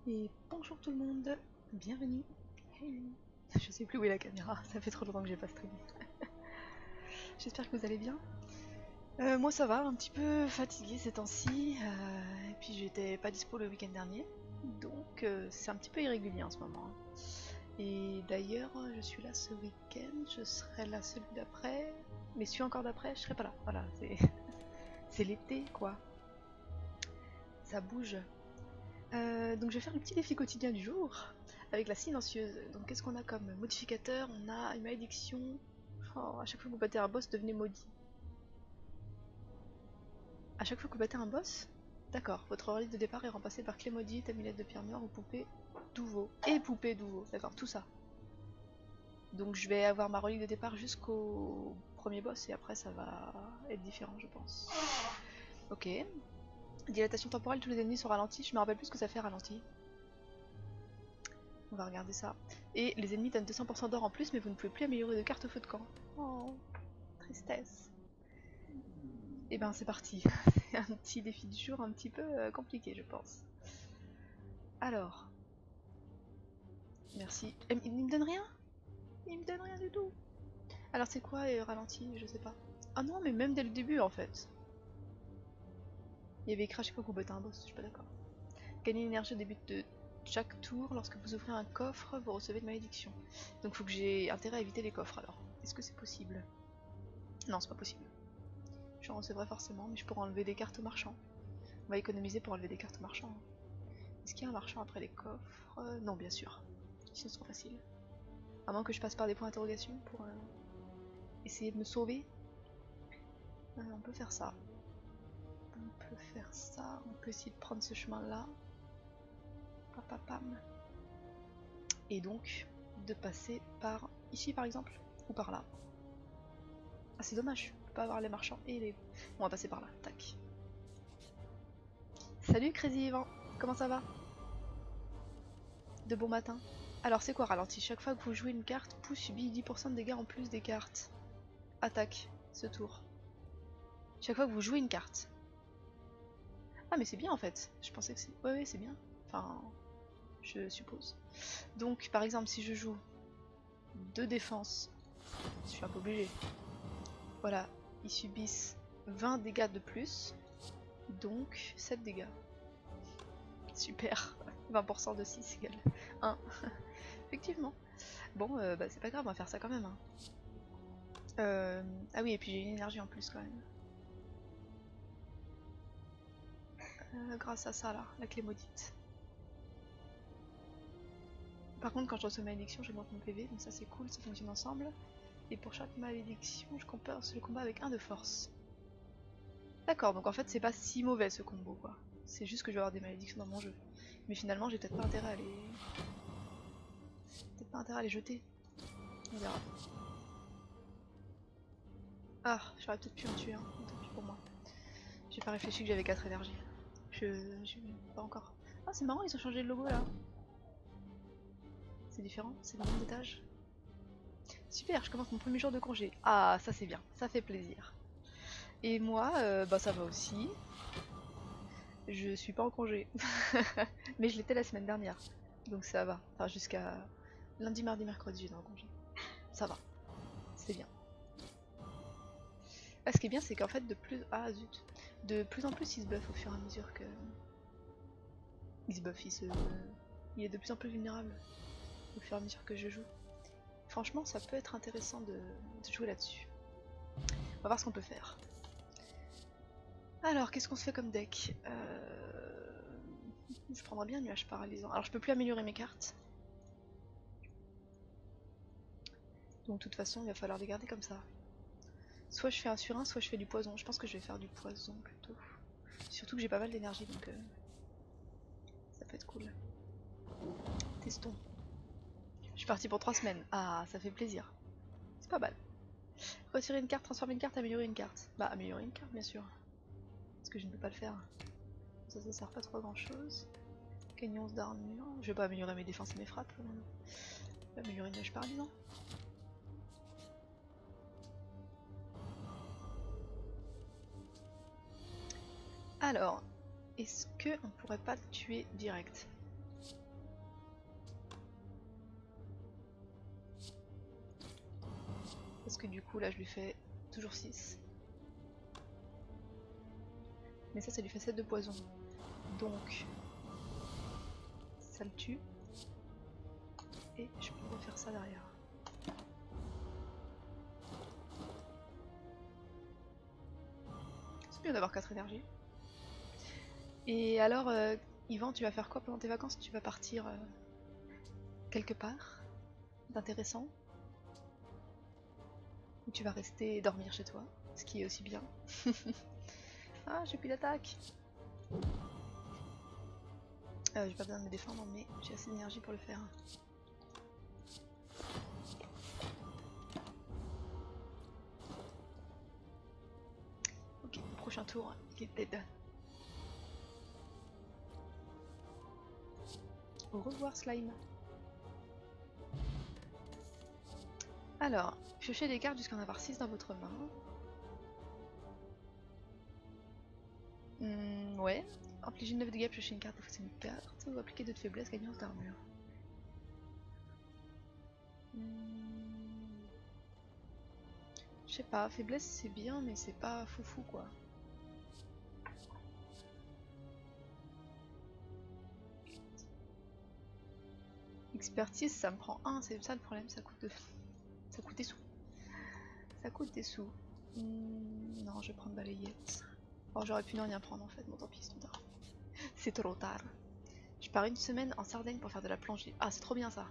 Et bonjour tout le monde, bienvenue. Hey. Je sais plus où est la caméra, ça fait trop longtemps que j'ai pas streamé. J'espère que vous allez bien. Moi ça va, un petit peu fatiguée ces temps-ci, et puis j'étais pas dispo le week-end dernier, donc c'est un petit peu irrégulier en ce moment. Et d'ailleurs, je suis là ce week-end, je serai là celui d'après, mais celui encore d'après, je serai pas là. Voilà, c'est l'été quoi, ça bouge. Donc je vais faire le petit défi quotidien du jour avec la silencieuse. Donc qu'est-ce qu'on a comme modificateur? On a une malédiction. Oh, à chaque fois que vous battez un boss, devenez maudit. À chaque fois que vous battez un boss? D'accord, votre relique de départ est remplacée par clé maudite, amulette de pierre noire ou poupée d'Ouveau. Et poupée d'Ouveau, d'accord, tout ça. Donc je vais avoir ma relique de départ jusqu'au premier boss et après ça va être différent je pense. Ok. Dilatation temporelle, tous les ennemis sont ralentis. Je me rappelle plus ce que ça fait ralenti. On va regarder ça. Et les ennemis donnent 200% d'or en plus, mais vous ne pouvez plus améliorer de carte feu de camp. Oh, tristesse. Et ben c'est parti. C'est un petit défi du jour un petit peu compliqué, je pense. Alors. Merci. Il me donne rien? Il me donne rien du tout. Alors c'est quoi ralenti? Je sais pas. Ah non, mais même dès le début en fait. Il y avait écrit à chaque fois que vous battez un boss, je suis pas d'accord. Gagner une énergie au début de chaque tour. Lorsque vous ouvrez un coffre, vous recevez une malédiction. Donc faut que j'ai intérêt à éviter les coffres alors. Est-ce que c'est possible? Non, c'est pas possible. J'en recevrai forcément, mais je pourrais enlever des cartes marchands. On va économiser pour enlever des cartes marchands. Est-ce qu'il y a un marchand après les coffres? Non, bien sûr. Sinon, c'est trop facile. À moins que je passe par des points d'interrogation pour essayer de me sauver. On peut faire ça. On peut faire ça. On peut essayer de prendre ce chemin-là. Papapam. Et donc, de passer par ici, par exemple. Ou par là. Ah, c'est dommage. Je peux pas avoir les marchands et les... Bon, on va passer par là. Tac. Salut, Crazy Yvan. Comment ça va? De bon matin. Alors c'est quoi ralenti? Chaque fois que vous jouez une carte, Pou subit 10% de dégâts en plus des cartes. Attaque, ce tour. Chaque fois que vous jouez une carte. Ah mais c'est bien en fait. Je pensais que c'est... Ouais, c'est bien. Enfin, je suppose. Donc par exemple si je joue 2 défenses, je suis un peu obligé. Voilà, ils subissent 20 dégâts de plus. Donc 7 dégâts. Super. 20% de 6 égale 1. Effectivement. Bon, bah c'est pas grave, on va faire ça quand même. Hein. Ah oui, et puis j'ai une énergie en plus quand même. Grâce à ça là, la clé maudite. Par contre, quand je reçois malédiction, j'augmente mon PV, donc ça c'est cool, ça fonctionne ensemble. Et pour chaque malédiction, je compense le combat avec 1 de force. D'accord, donc en fait c'est pas si mauvais ce combo quoi. C'est juste que je vais avoir des malédictions dans mon jeu. Mais finalement j'ai peut-être pas intérêt à les... Peut-être pas intérêt à les jeter. On verra. Ah, j'aurais peut-être pu en tuer un, tant pis pour moi. J'ai pas réfléchi que j'avais 4 énergies. Je... pas encore. Ah c'est marrant, ils ont changé le logo là. C'est différent, c'est le nombre d'étages. Super, je commence mon premier jour de congé. Ah, ça c'est bien, ça fait plaisir. Et moi, bah ça va aussi. Je suis pas en congé. Mais je l'étais la semaine dernière. Donc ça va. Enfin, jusqu'à lundi, mardi, mercredi, j'étais en congé. Ça va. C'est bien. Ah, ce qui est bien, c'est qu'en fait, Ah zut. De plus en plus, il se buff au fur et à mesure que... Il se buff, il est de plus en plus vulnérable au fur et à mesure que je joue. Franchement, ça peut être intéressant de jouer là-dessus. On va voir ce qu'on peut faire. Alors, qu'est-ce qu'on se fait comme deck? Je prendrais bien un nuage paralysant. Alors, je peux plus améliorer mes cartes. Donc, de toute façon, il va falloir les garder comme ça. Soit je fais un sur un, soit je fais du poison. Je pense que je vais faire du poison plutôt. Surtout que j'ai pas mal d'énergie, donc ça peut être cool. Testons. Je suis partie pour 3 semaines. Ah, ça fait plaisir. C'est pas mal. Retirer une carte, transformer une carte, améliorer une carte. Bah, améliorer une carte, bien sûr. Parce que je ne peux pas le faire. Ça sert pas trop à grand chose. Gagner 11 d'armure. Je vais pas améliorer mes défenses et mes frappes. Je vais améliorer une neige paralysant. Alors, est-ce qu'on pourrait pas le tuer direct? Parce que du coup là je lui fais toujours 6. Mais ça lui fait 7 de poison. Donc ça le tue. Et je peux refaire ça derrière. C'est bien d'avoir 4 énergies. Et alors, Yvan, tu vas faire quoi pendant tes vacances? Tu vas partir quelque part d'intéressant? Ou tu vas rester dormir chez toi? Ce qui est aussi bien. Ah, j'ai plus d'attaque! J'ai pas besoin de me défendre, mais j'ai assez d'énergie pour le faire. Ok, prochain tour, il est dead. Au revoir, slime. Alors, piochez des cartes jusqu'à en avoir 6 dans votre main. Ouais. Infliger 9 dégâts, piocher une carte, défausser une carte, ou appliquer 2 de faiblesse, gagner 11 d'armure. Je sais pas, faiblesse c'est bien, mais c'est pas foufou quoi. Expertise, ça me prend 1, c'est ça le problème, ça coûte des sous. Ça coûte des sous. Non, je vais prendre balayette. Oh, j'aurais pu ne rien prendre en fait, bon tant pis, c'est trop tard. C'est trop tard. Je pars une semaine en Sardaigne pour faire de la plongée. Ah, c'est trop bien ça.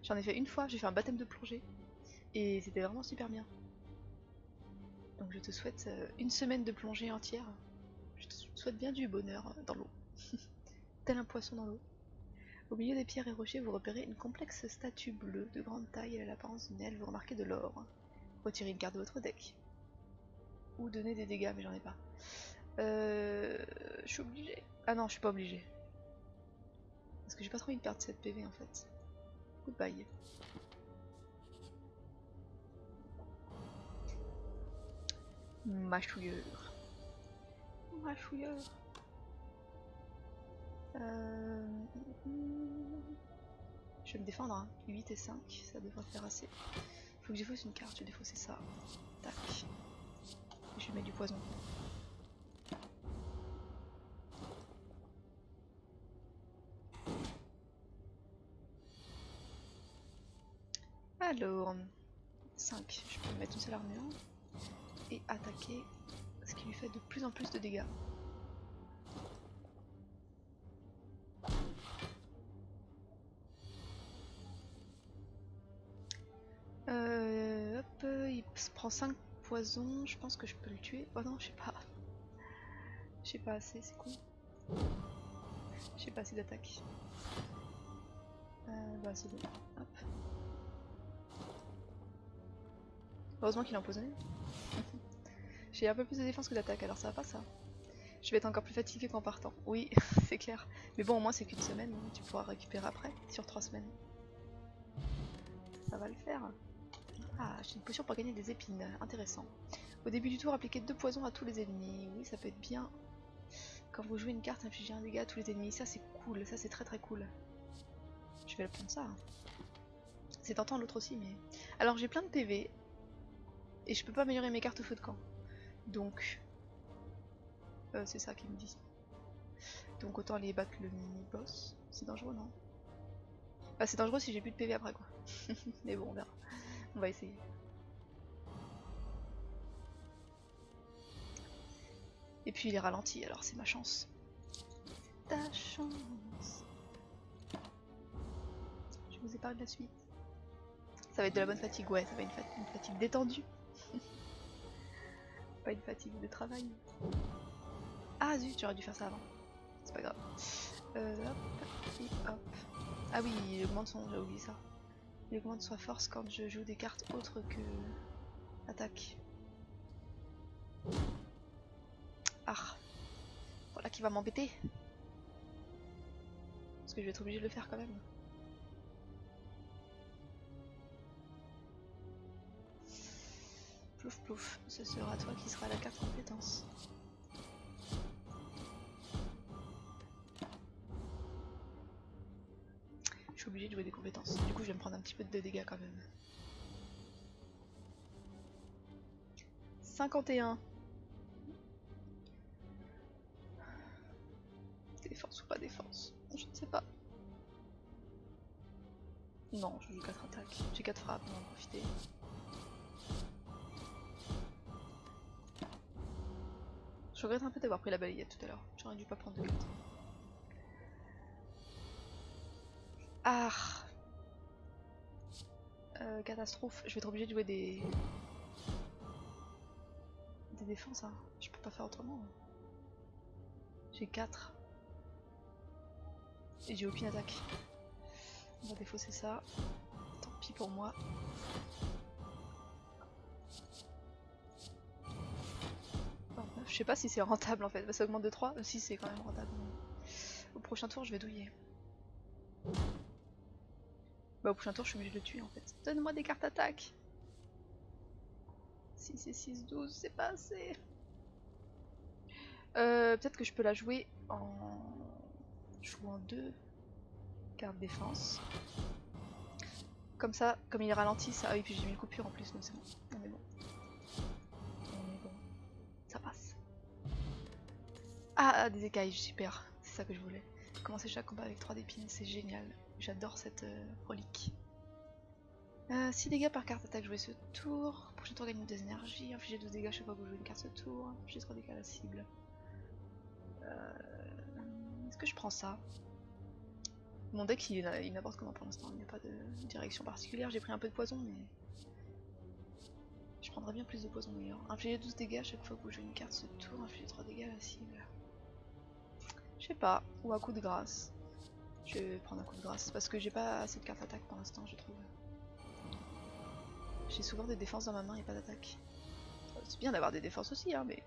J'en ai fait une fois, j'ai fait un baptême de plongée. Et c'était vraiment super bien. Donc je te souhaite une semaine de plongée entière. Je te souhaite bien du bonheur dans l'eau. Tel un poisson dans l'eau. Au milieu des pierres et rochers, vous repérez une complexe statue bleue de grande taille. Elle a l'apparence d'une aile, vous remarquez de l'or. Retirez une carte de votre deck. Ou donnez des dégâts, mais j'en ai pas. Je suis obligée. Ah non, je suis pas obligée. Parce que j'ai pas trop envie de perdre 7 PV en fait. Goodbye. Mâchouilleur. Mâchouilleur. Je vais me défendre, hein. 8 et 5, ça devrait faire assez. Faut que je défausse une carte, je vais défausser ça. Tac. Et je vais mettre du poison. Alors, 5, je peux mettre une seule armure et attaquer, ce qui lui fait de plus en plus de dégâts. Hop, il se prend 5 poisons, je pense que je peux le tuer. Oh non, je sais pas. J'ai pas assez, c'est con. J'ai pas assez d'attaque. Bah c'est bon. Hop. Heureusement qu'il est empoisonné. J'ai un peu plus de défense que d'attaque, alors ça va pas ça. Je vais être encore plus fatiguée qu'en partant. Oui, c'est clair. Mais bon, au moins c'est qu'une semaine, tu pourras récupérer après, sur 3 semaines. Ça va le faire. Ah, j'ai une potion pour gagner des épines, intéressant. Au début du tour, appliquez 2 poisons à tous les ennemis. Oui, ça peut être bien. Quand vous jouez une carte, infligez un dégât à tous les ennemis. Ça c'est cool, ça c'est très très cool. Je vais le prendre ça. C'est tentant l'autre aussi, mais... Alors j'ai plein de PV. Et je peux pas améliorer mes cartes au feu de camp. Donc... c'est ça qui me dit. Donc autant aller battre le mini-boss. C'est dangereux, non? Bah c'est dangereux si j'ai plus de PV après quoi. Mais bon, on verra. On va essayer. Et puis il est ralenti, alors c'est ma chance. Ta chance. Je vous épargne la suite. Ça va être de la bonne fatigue, ouais, ça va être une fatigue détendue. Pas une fatigue de travail. Ah zut, j'aurais dû faire ça avant. C'est pas grave. Hop, et hop. Ah oui, il augmente son... j'ai oublié ça. Il augmente sa force quand je joue des cartes autres que... attaque. Ah. Voilà qui va m'embêter. Parce que je vais être obligé de le faire quand même. Plouf plouf, ce sera toi qui sera la carte compétence. Je suis obligée de jouer des compétences. Du coup, je vais me prendre un petit peu de dégâts quand même. 51. Défense ou pas défense? Je ne sais pas. Non, je joue 4 attaques. J'ai 4 frappes, on va en profiter. Je regrette un peu d'avoir pris la balayette tout à l'heure. J'aurais dû pas prendre de cartes. Ah, catastrophe. Je vais être obligée de jouer des défenses. Hein. Je peux pas faire autrement. J'ai 4. Et j'ai aucune attaque. On va défausser ça. Tant pis pour moi. Je sais pas si c'est rentable en fait. Bah, ça augmente de 3. Si, c'est quand même rentable. Au prochain tour, je vais douiller. Bah, au prochain tour, je suis obligée de le tuer en fait. Donne-moi des cartes attaque. 6 et 6, 12, c'est pas assez. Peut-être que je peux la jouer en jouant 2 cartes défense. Comme ça, comme il est ralenti, ça. Ah oui, puis j'ai mis une coupure en plus, donc c'est bon. On est bon. On est bon. Ça passe. Ah, des écailles, super. C'est ça que je voulais. Commencer chaque combat avec 3 d'épines, c'est génial. J'adore cette relique. 6 dégâts par carte attaque jouée ce tour. Prochain tour gagne 2 énergies. Infliger 12 dégâts chaque fois que vous jouez une carte ce tour. Infliger 3 dégâts à la cible. Est-ce que je prends ça? Mon deck il est n'importe comment pour l'instant, il n'y a pas de direction particulière. J'ai pris un peu de poison, mais je prendrais bien plus de poison d'ailleurs. Infliger 12 dégâts chaque fois que vous jouez une carte ce tour. Infliger 3 dégâts à la cible. Je sais pas, ou à coup de grâce. Je vais prendre un coup de grâce parce que j'ai pas assez de cartes attaque pour l'instant, je trouve. J'ai souvent des défenses dans ma main et pas d'attaque. C'est bien d'avoir des défenses aussi, hein, mais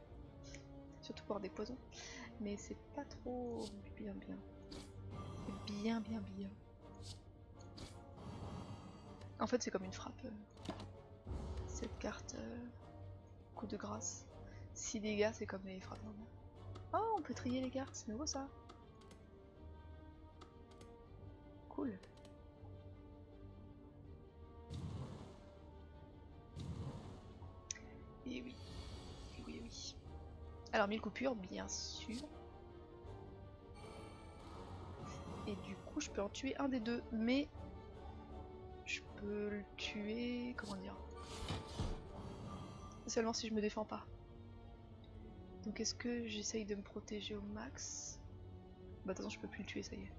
surtout pour avoir des poisons. Mais c'est pas trop bien. Bien. En fait, c'est comme une frappe. Cette carte, coup de grâce. 6 dégâts, c'est comme les frappes normales. Oh, on peut trier les cartes, c'est nouveau ça. Cool. Et oui. Oui. Alors 1000 coupures, bien sûr. Et du coup, je peux en tuer un des deux, mais je peux le tuer. Comment dire? Seulement si je me défends pas. Donc est-ce que j'essaye de me protéger au max? Bah de toute façon, je peux plus le tuer, ça y est.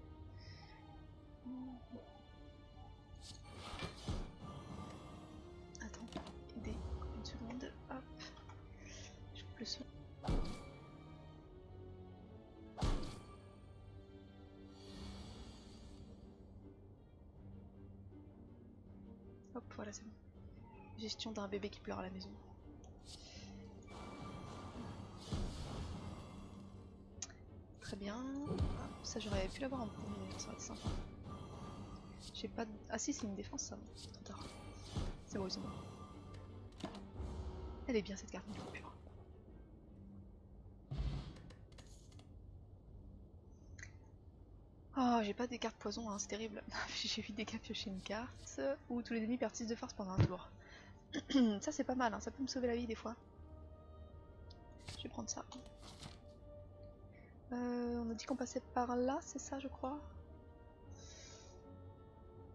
Attends, aider une seconde. Hop. Je coupe le son. Hop, voilà, c'est bon. Gestion d'un bébé qui pleure à la maison. Très bien. Ah, ça, j'aurais pu l'avoir en premier, ça aurait été sympa. J'ai pas de... Ah si, c'est une défense, ça. Trop tard. C'est bon, ils sont morts. Elle est bien cette carte de coupure. Oh, j'ai pas des cartes poison, hein, c'est terrible. J'ai 8 dégâts piocher une carte, ou tous les ennemis perdent 6 de force pendant un tour. Ça c'est pas mal, hein, ça peut me sauver la vie des fois. Je vais prendre ça. On a dit qu'on passait par là, c'est ça je crois.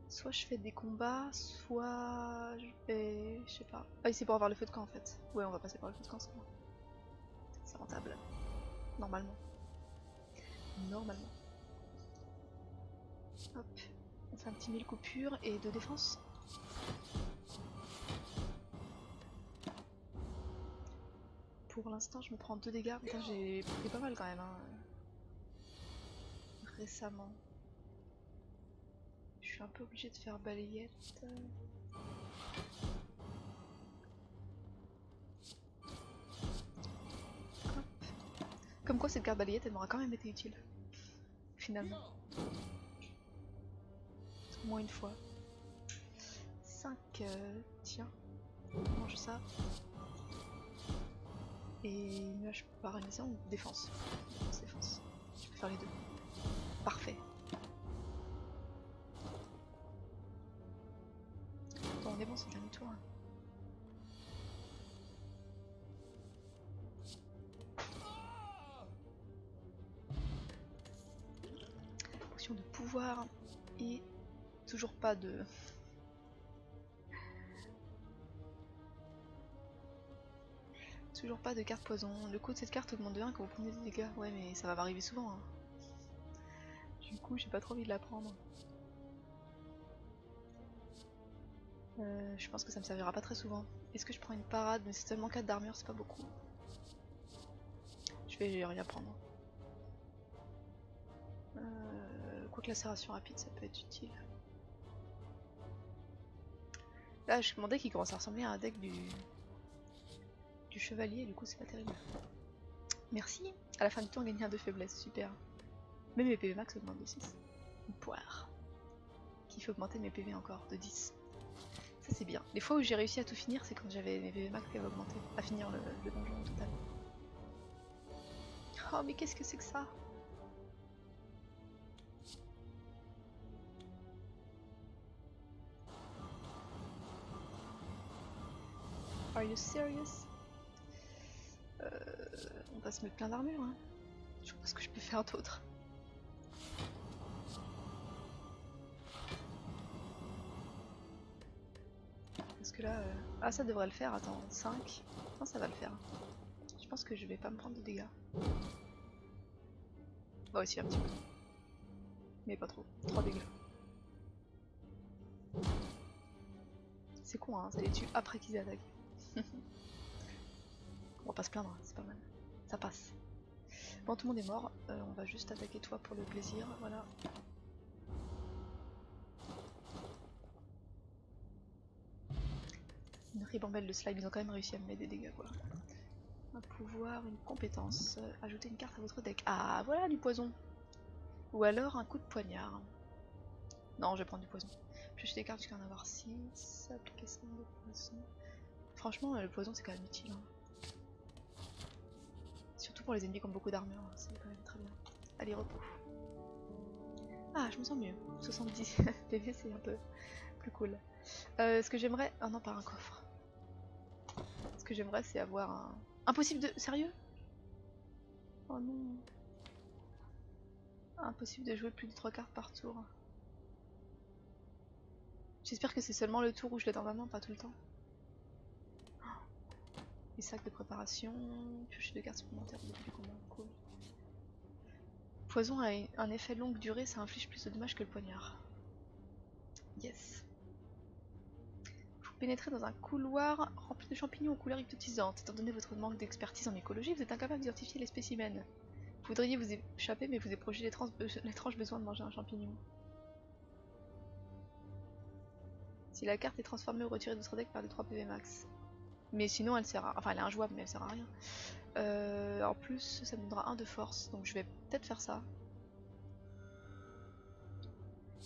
Soit je fais des combats, soit je vais... je sais pas. Ah ici pour avoir le feu de camp en fait. Ouais, on va passer par le feu de camp, c'est bon. C'est rentable. Normalement. Hop. On fait un petit 1000 coupures et 2 défense. Pour l'instant, je me prends 2 dégâts. Putain, j'ai pris pas mal quand même. Hein. Récemment. Je suis un peu obligée de faire balayette. Hop. Comme quoi, cette carte balayette, elle m'aura quand même été utile. Finalement. Au moins une fois. 5. Tiens. On mange ça. Et nuage paralysant ou défense? Défense. Je peux faire les deux. Parfait. Bon, on est bon, c'est le dernier tour. Hein. potion de pouvoir et toujours pas de... Toujours pas de carte poison. Le coût de cette carte augmente de 1 quand vous prenez des dégâts. Ouais mais ça va m'arriver souvent. Hein. Du coup j'ai pas trop envie de la prendre. Je pense que ça me servira pas très souvent. Est-ce que je prends une parade? Mais c'est seulement 4 d'armure, c'est pas beaucoup. Je vais rien prendre. Quoique lacération rapide ça peut être utile. Là je mon deck il commence à ressembler à un deck du chevalier, du coup c'est pas terrible. Merci. À la fin du temps on gagne un de faiblesse, super. Même mes PV max augmentent de 6. Une poire. Qui fait augmenter mes PV encore de 10. Ça c'est bien. Les fois où j'ai réussi à tout finir, c'est quand j'avais mes PV max qui avaient augmenté. À finir le donjon total. Oh mais qu'est-ce que c'est que ça? Are you serious? On va se mettre plein d'armure hein. Je vois pas ce que je peux faire d'autre. Parce que là... Ah ça devrait le faire, attends, 5. Non ça va le faire. Je pense que je vais pas me prendre de dégâts. Bah aussi un petit peu. Mais pas trop. 3 dégâts. C'est con hein, ça les tue après qu'ils attaquent. On va pas se plaindre, c'est pas mal. Ça passe. Bon tout le monde est mort, on va juste attaquer toi pour le plaisir, voilà. Une ribambelle de slime, ils ont quand même réussi à me mettre des dégâts quoi. Un pouvoir, une compétence, ajouter une carte à votre deck. Ah voilà du poison. Ou alors un coup de poignard. Non je vais prendre du poison. Piocher des cartes jusqu'à en avoir 6, application de poison. Franchement le poison c'est quand même utile. Hein. Surtout pour les ennemis qui ont beaucoup d'armure, c'est quand même très bien. Allez repos. Ah je me sens mieux. 70 PV c'est un peu plus cool. Ce que j'aimerais... Oh non pas un coffre. Ce que j'aimerais c'est avoir un... Impossible de... Sérieux? Oh non. Impossible de jouer plus de 3 cartes par tour. J'espère que c'est seulement le tour où je l'ai dans ma main, pas tout le temps. Les sacs de préparation, piocher de cartes supplémentaires au début du combat, cool. Poison a un effet longue durée, ça inflige plus de dommages que le poignard. Yes. Vous pénétrez dans un couloir rempli de champignons aux couleurs hypnotisantes. Étant donné votre manque d'expertise en écologie, vous êtes incapable d'identifier les spécimens. Vous voudriez vous échapper, mais vous éprouvez l'étrange besoin de manger un champignon. Si la carte est transformée ou retirée de votre deck, perdez 3 PV max. Mais sinon elle sert à... Enfin elle est injouable mais elle sert à rien. En plus ça me donnera 1 de force, donc je vais peut-être faire ça.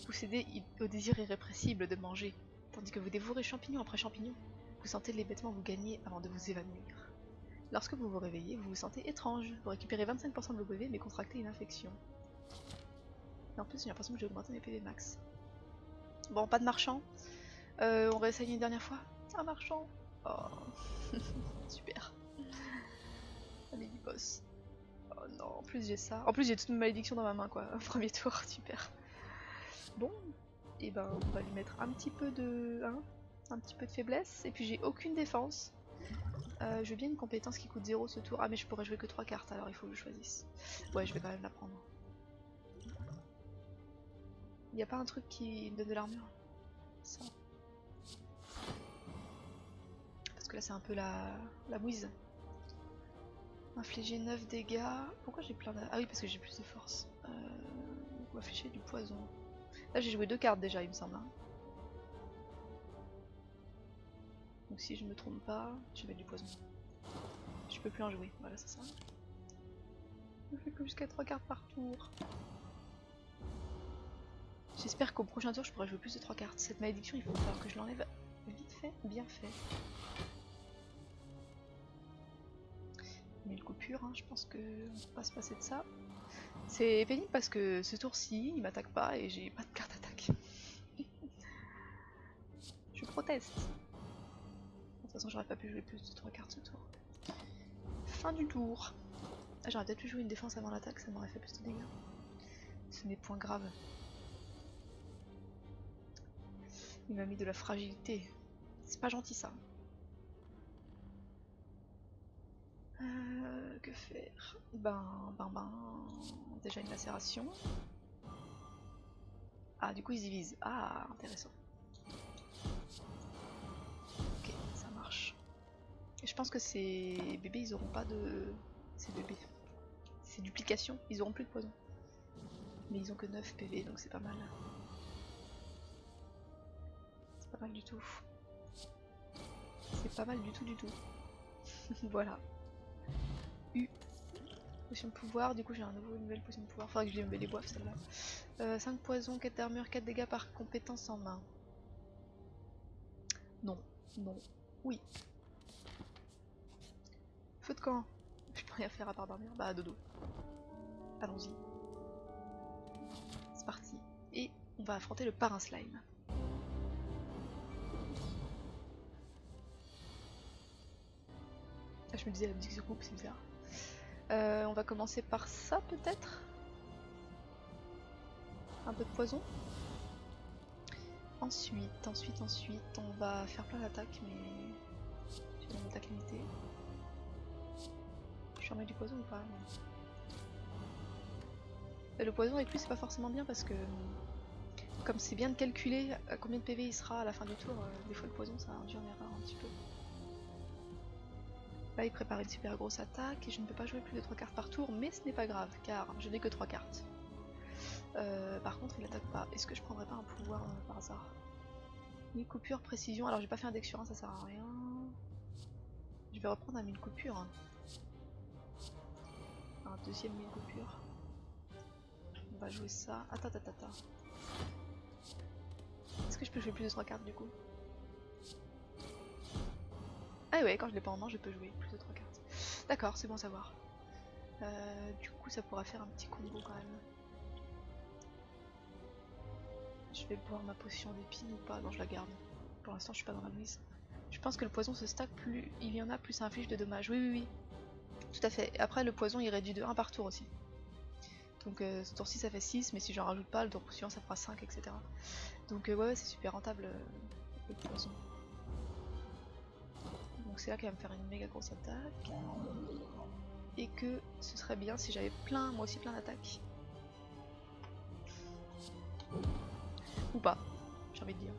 Vous cédez au désir irrépressible de manger, tandis que vous dévorez champignon après champignon. Vous sentez les bêtements vous gagner avant de vous évanouir. Lorsque vous vous réveillez, vous vous sentez étrange. Vous récupérez 25% de vos PV mais contractez une infection. Et en plus j'ai l'impression que j'ai augmenté mes PV max. Bon, pas de marchand. On réessaye une dernière fois. Un marchand. Oh, super. Un mini-boss. Oh non, en plus j'ai ça. En plus j'ai toute une malédiction dans ma main quoi. Premier tour, super. Bon, et ben on va lui mettre un petit peu de... Hein, un petit peu de faiblesse. Et puis j'ai aucune défense. Je veux bien une compétence qui coûte 0 ce tour. Ah mais je pourrais jouer que 3 cartes alors il faut que je choisisse. Ouais je vais quand même la prendre. Y a pas un truc qui me donne de l'armure? Ça. Parce que là c'est un peu la mouise. Infliger 9 dégâts. Pourquoi j'ai plein de... Ah oui parce que j'ai plus de force. Ou afficher du poison. Là j'ai joué 2 cartes déjà il me semble. Hein. Donc si je me trompe pas, je vais mettre du poison. Je peux plus en jouer, voilà c'est ça. Je fais que jusqu'à 3 cartes par tour. J'espère qu'au prochain tour je pourrai jouer plus de 3 cartes. Cette malédiction il faut falloir que je l'enlève vite fait, bien fait. Mais une coupure, hein, je pense que on peut pas se passer de ça. C'est pénible parce que ce tour-ci il m'attaque pas et j'ai pas de carte attaque. Je proteste. De toute façon j'aurais pas pu jouer plus de 3 cartes ce tour. Fin du tour. Ah, j'aurais peut-être pu jouer une défense avant l'attaque, ça m'aurait fait plus de dégâts. Ce n'est point grave. Il m'a mis de la fragilité. C'est pas gentil ça. Que faire? Déjà une lacération. Ah, du coup ils se divisent. Ah, intéressant. Ok, ça marche. Et je pense que ces bébés, ils auront pas de... Ces bébés. Ces duplications, ils auront plus de poison. Mais ils ont que 9 PV, donc c'est pas mal. C'est pas mal du tout. C'est pas mal du tout du tout. Voilà. Potion de pouvoir, du coup j'ai une nouvelle potion de pouvoir. Faudrait que je les boive celle-là. 5 poisons, 4 d'armure, 4 dégâts par compétence en main. Non, non, oui. Feu de camp. Je peux rien faire à part dormir. Bah dodo. Allons-y. C'est parti. Et on va affronter le parrain slime. Ah, je me disais la musique se coupe, c'est bizarre. On va commencer par ça peut-être. Un peu de poison. Ensuite, on va faire plein d'attaques, mais j'ai une attaque limitée. Je remets du poison ou pas? Et le poison avec lui c'est pas forcément bien parce que comme c'est bien de calculer à combien de PV il sera à la fin du tour, des fois le poison ça induit en erreur un petit peu. Là il prépare une super grosse attaque et je ne peux pas jouer plus de 3 cartes par tour, mais ce n'est pas grave car je n'ai que 3 cartes. Par contre il attaque pas. Est-ce que je prendrais pas un pouvoir par hasard? 1000 coupures, précision. Alors j'ai pas fait un deck sur 1, ça sert à rien. Je vais reprendre un 1000 coupures. Un deuxième 1000 coupures. On va jouer ça. Attends. Est-ce que je peux jouer plus de 3 cartes du coup? Ah ouais, quand je l'ai pas en main, je peux jouer plus de 3 cartes. D'accord, c'est bon à savoir. Du coup, ça pourra faire un petit combo quand même. Je vais boire ma potion d'épine ou pas? Non, je la garde. Pour l'instant, je suis pas dans la mise. Je pense que le poison se stack, plus il y en a, plus ça inflige de dommages. Oui. Tout à fait. Et après, le poison, il réduit de 1 par tour aussi. Donc, ce tour-ci, ça fait 6, mais si j'en rajoute pas, le tour suivant, ça fera 5, etc. Donc, ouais, c'est super rentable le poison. Donc c'est là qu'elle va me faire une méga grosse attaque. Et que ce serait bien si j'avais moi aussi plein d'attaques. Ou pas, j'ai envie de dire.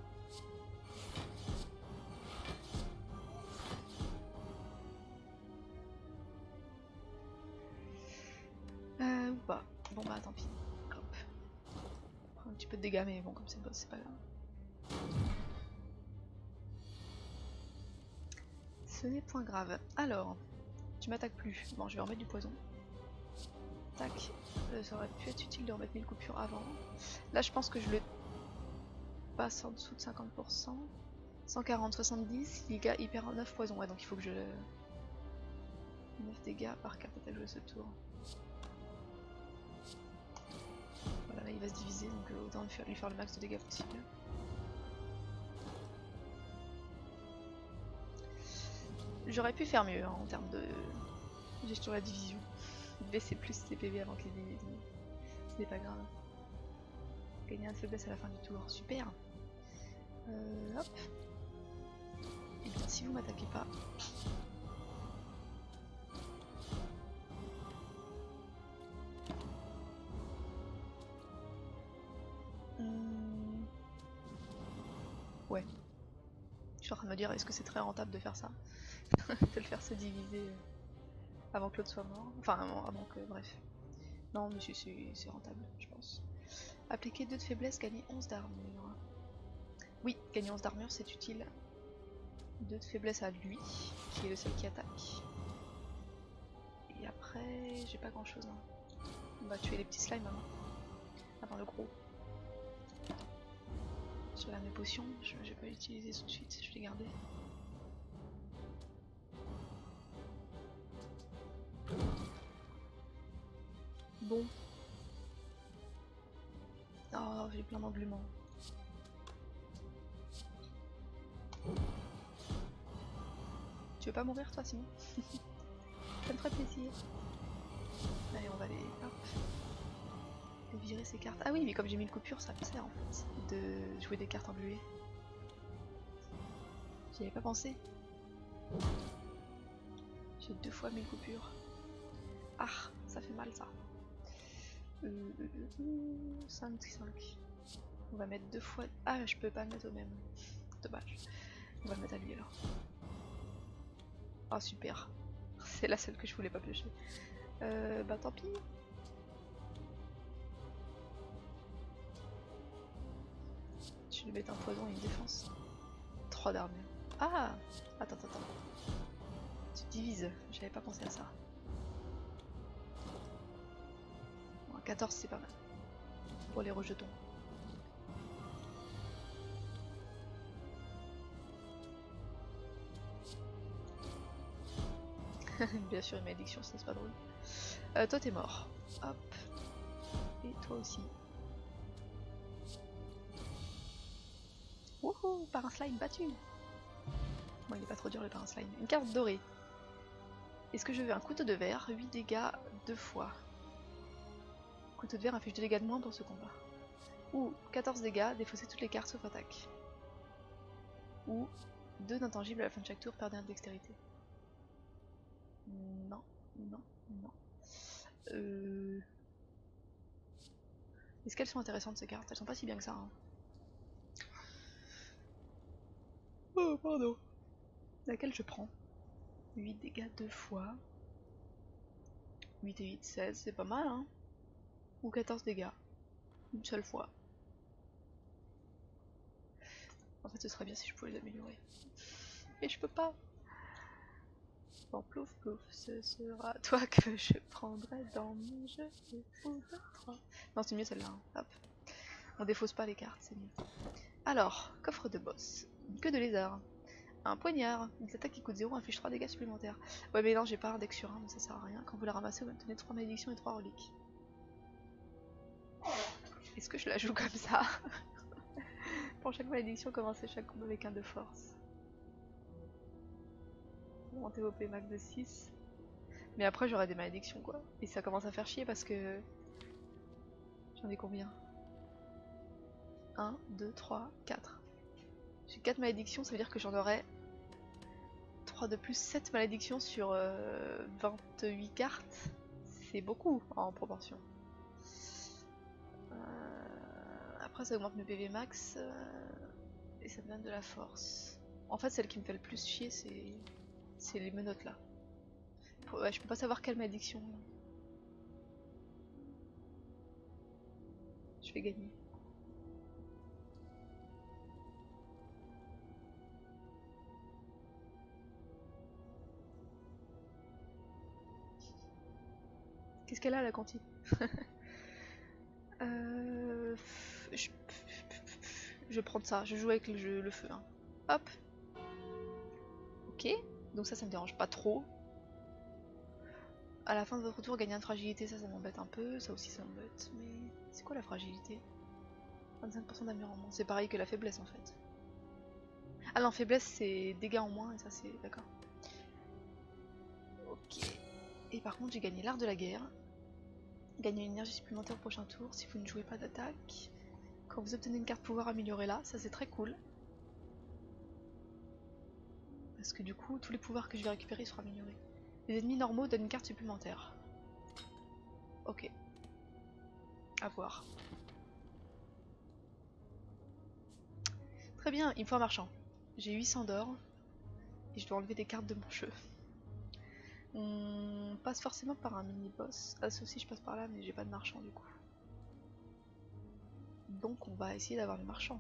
Ou pas. Bon bah tant pis. Hop. Un petit peu de dégâts mais bon comme c'est boss c'est pas grave. Ce n'est point grave. Alors, tu m'attaques plus. Bon je vais remettre du poison. Tac. Ça aurait pu être utile de remettre 1000 coupures avant. Là je pense que je le passe en dessous de 50%. 140, 70, il perd 9 poisons. Ouais donc il faut que je... 9 dégâts par carte attaque jouée ce tour. Voilà, là il va se diviser, donc autant lui faire le max de dégâts possible. J'aurais pu faire mieux hein, en termes de gestion de la division. Baisser plus les PV avant que les divisions. Ce n'est pas grave. Gagner un de faiblesse à la fin du tour. Super. Hop. Et bien si vous m'attaquez pas... Ouais. Je suis en train de me dire, est-ce que c'est très rentable de faire ça? De le faire se diviser avant que l'autre soit mort. Enfin, avant que... Bref. Non, mais c'est rentable, je pense. Appliquer 2 de faiblesse, gagner 11 d'armure. Oui, gagner 11 d'armure, c'est utile. 2 de faiblesse à lui, qui est le seul qui attaque. Et après, j'ai pas grand chose. Hein. On va tuer les petits slimes avant le gros. Sur mes potions, je vais pas l'utiliser tout de suite, je vais les garder. Bon. Oh, j'ai plein d'engluements. Tu veux pas mourir toi sinon? Ça me ferait plaisir. Allez, on va aller. Hop. Virer ces cartes. Ah oui, mais comme j'ai 1000 coupures, ça me sert en fait de jouer des cartes engluées. J'y avais pas pensé. J'ai 2 fois 1000 coupures. Ah, ça fait mal ça. 5, 5. On va mettre 2 fois. Ah, je peux pas le mettre au même. Dommage. On va le mettre à lui alors. Ah, super. C'est la seule que je voulais pas piocher. Bah tant pis. Je vais lui mettre un poison et une défense. 3 d'armure. Ah, attends. Tu divises. J'avais pas pensé à ça. Bon, 14 c'est pas mal. Pour les rejetons. Bien sûr, une malédiction, ça c'est pas drôle. Toi t'es mort. Hop. Et toi aussi. Wouhou, par un slime battu. Bon, il est pas trop dur le par un slime. Une carte dorée. Est-ce que je veux un couteau de verre, 8 dégâts 2 fois. Couteau de verre inflige 2 dégâts de moins pour ce combat. Ou 14 dégâts, défausser toutes les cartes sauf attaque. Ou 2 d'intangibles à la fin de chaque tour, perdez un de dextérité. Non. Est-ce qu'elles sont intéressantes ces cartes? Elles sont pas si bien que ça. Hein. Oh, pardon. Laquelle je prends? 8 dégâts 2 fois. 8 et 8, 16, c'est pas mal, hein. Ou 14 dégâts. Une seule fois. En fait, ce serait bien si je pouvais les améliorer. Mais je peux pas. Bon, plouf, ce sera toi que je prendrai dans mon jeu de foudre. Non, c'est mieux celle-là. Hein. Hop. On défausse pas les cartes, c'est mieux. Alors, coffre de boss. Une queue de lézard. Un poignard. Une attaque qui coûte 0 inflige 3 dégâts supplémentaires. Ouais, mais non, j'ai pas un deck sur 1, donc ça sert à rien. Quand vous la ramassez, vous obtenez 3 malédictions et 3 reliques. Est-ce que je la joue comme ça? Pour chaque malédiction, commencez chaque combat avec un de force. Monter au max de 6. Mais après, j'aurai des malédictions, quoi. Et ça commence à faire chier parce que... J'en ai combien? 1, 2, 3, 4. J'ai 4 malédictions, ça veut dire que j'en aurai 3 de plus, 7 malédictions sur 28 cartes. C'est beaucoup en proportion. Après ça augmente mes PV max et ça me donne de la force. En fait celle qui me fait le plus chier c'est les menottes là. Ouais, je peux pas savoir quelle malédiction je vais gagner. Qu'est-ce qu'elle a la Conti? Je vais prendre ça, je joue avec le feu. Hein. Hop. Ok, donc ça me dérange pas trop. À la fin de votre tour, gagner une fragilité, ça m'embête un peu. Ça aussi ça m'embête. Mais c'est quoi la fragilité? 25% d'armure en moins. C'est pareil que la faiblesse en fait. Ah non, faiblesse c'est dégâts en moins et ça c'est... D'accord. Ok. Et par contre j'ai gagné l'art de la guerre. Gagner une énergie supplémentaire au prochain tour si vous ne jouez pas d'attaque. Quand vous obtenez une carte pouvoir, améliorez-la. Ça c'est très cool. Parce que du coup, tous les pouvoirs que je vais récupérer seront améliorés. Les ennemis normaux donnent une carte supplémentaire. Ok. À voir. Très bien, il me faut un marchand. J'ai 800 d'or. Et je dois enlever des cartes de mon jeu. On passe forcément par un mini-boss. Ah, ça aussi je passe par là, mais j'ai pas de marchand du coup. Donc on va essayer d'avoir le marchand.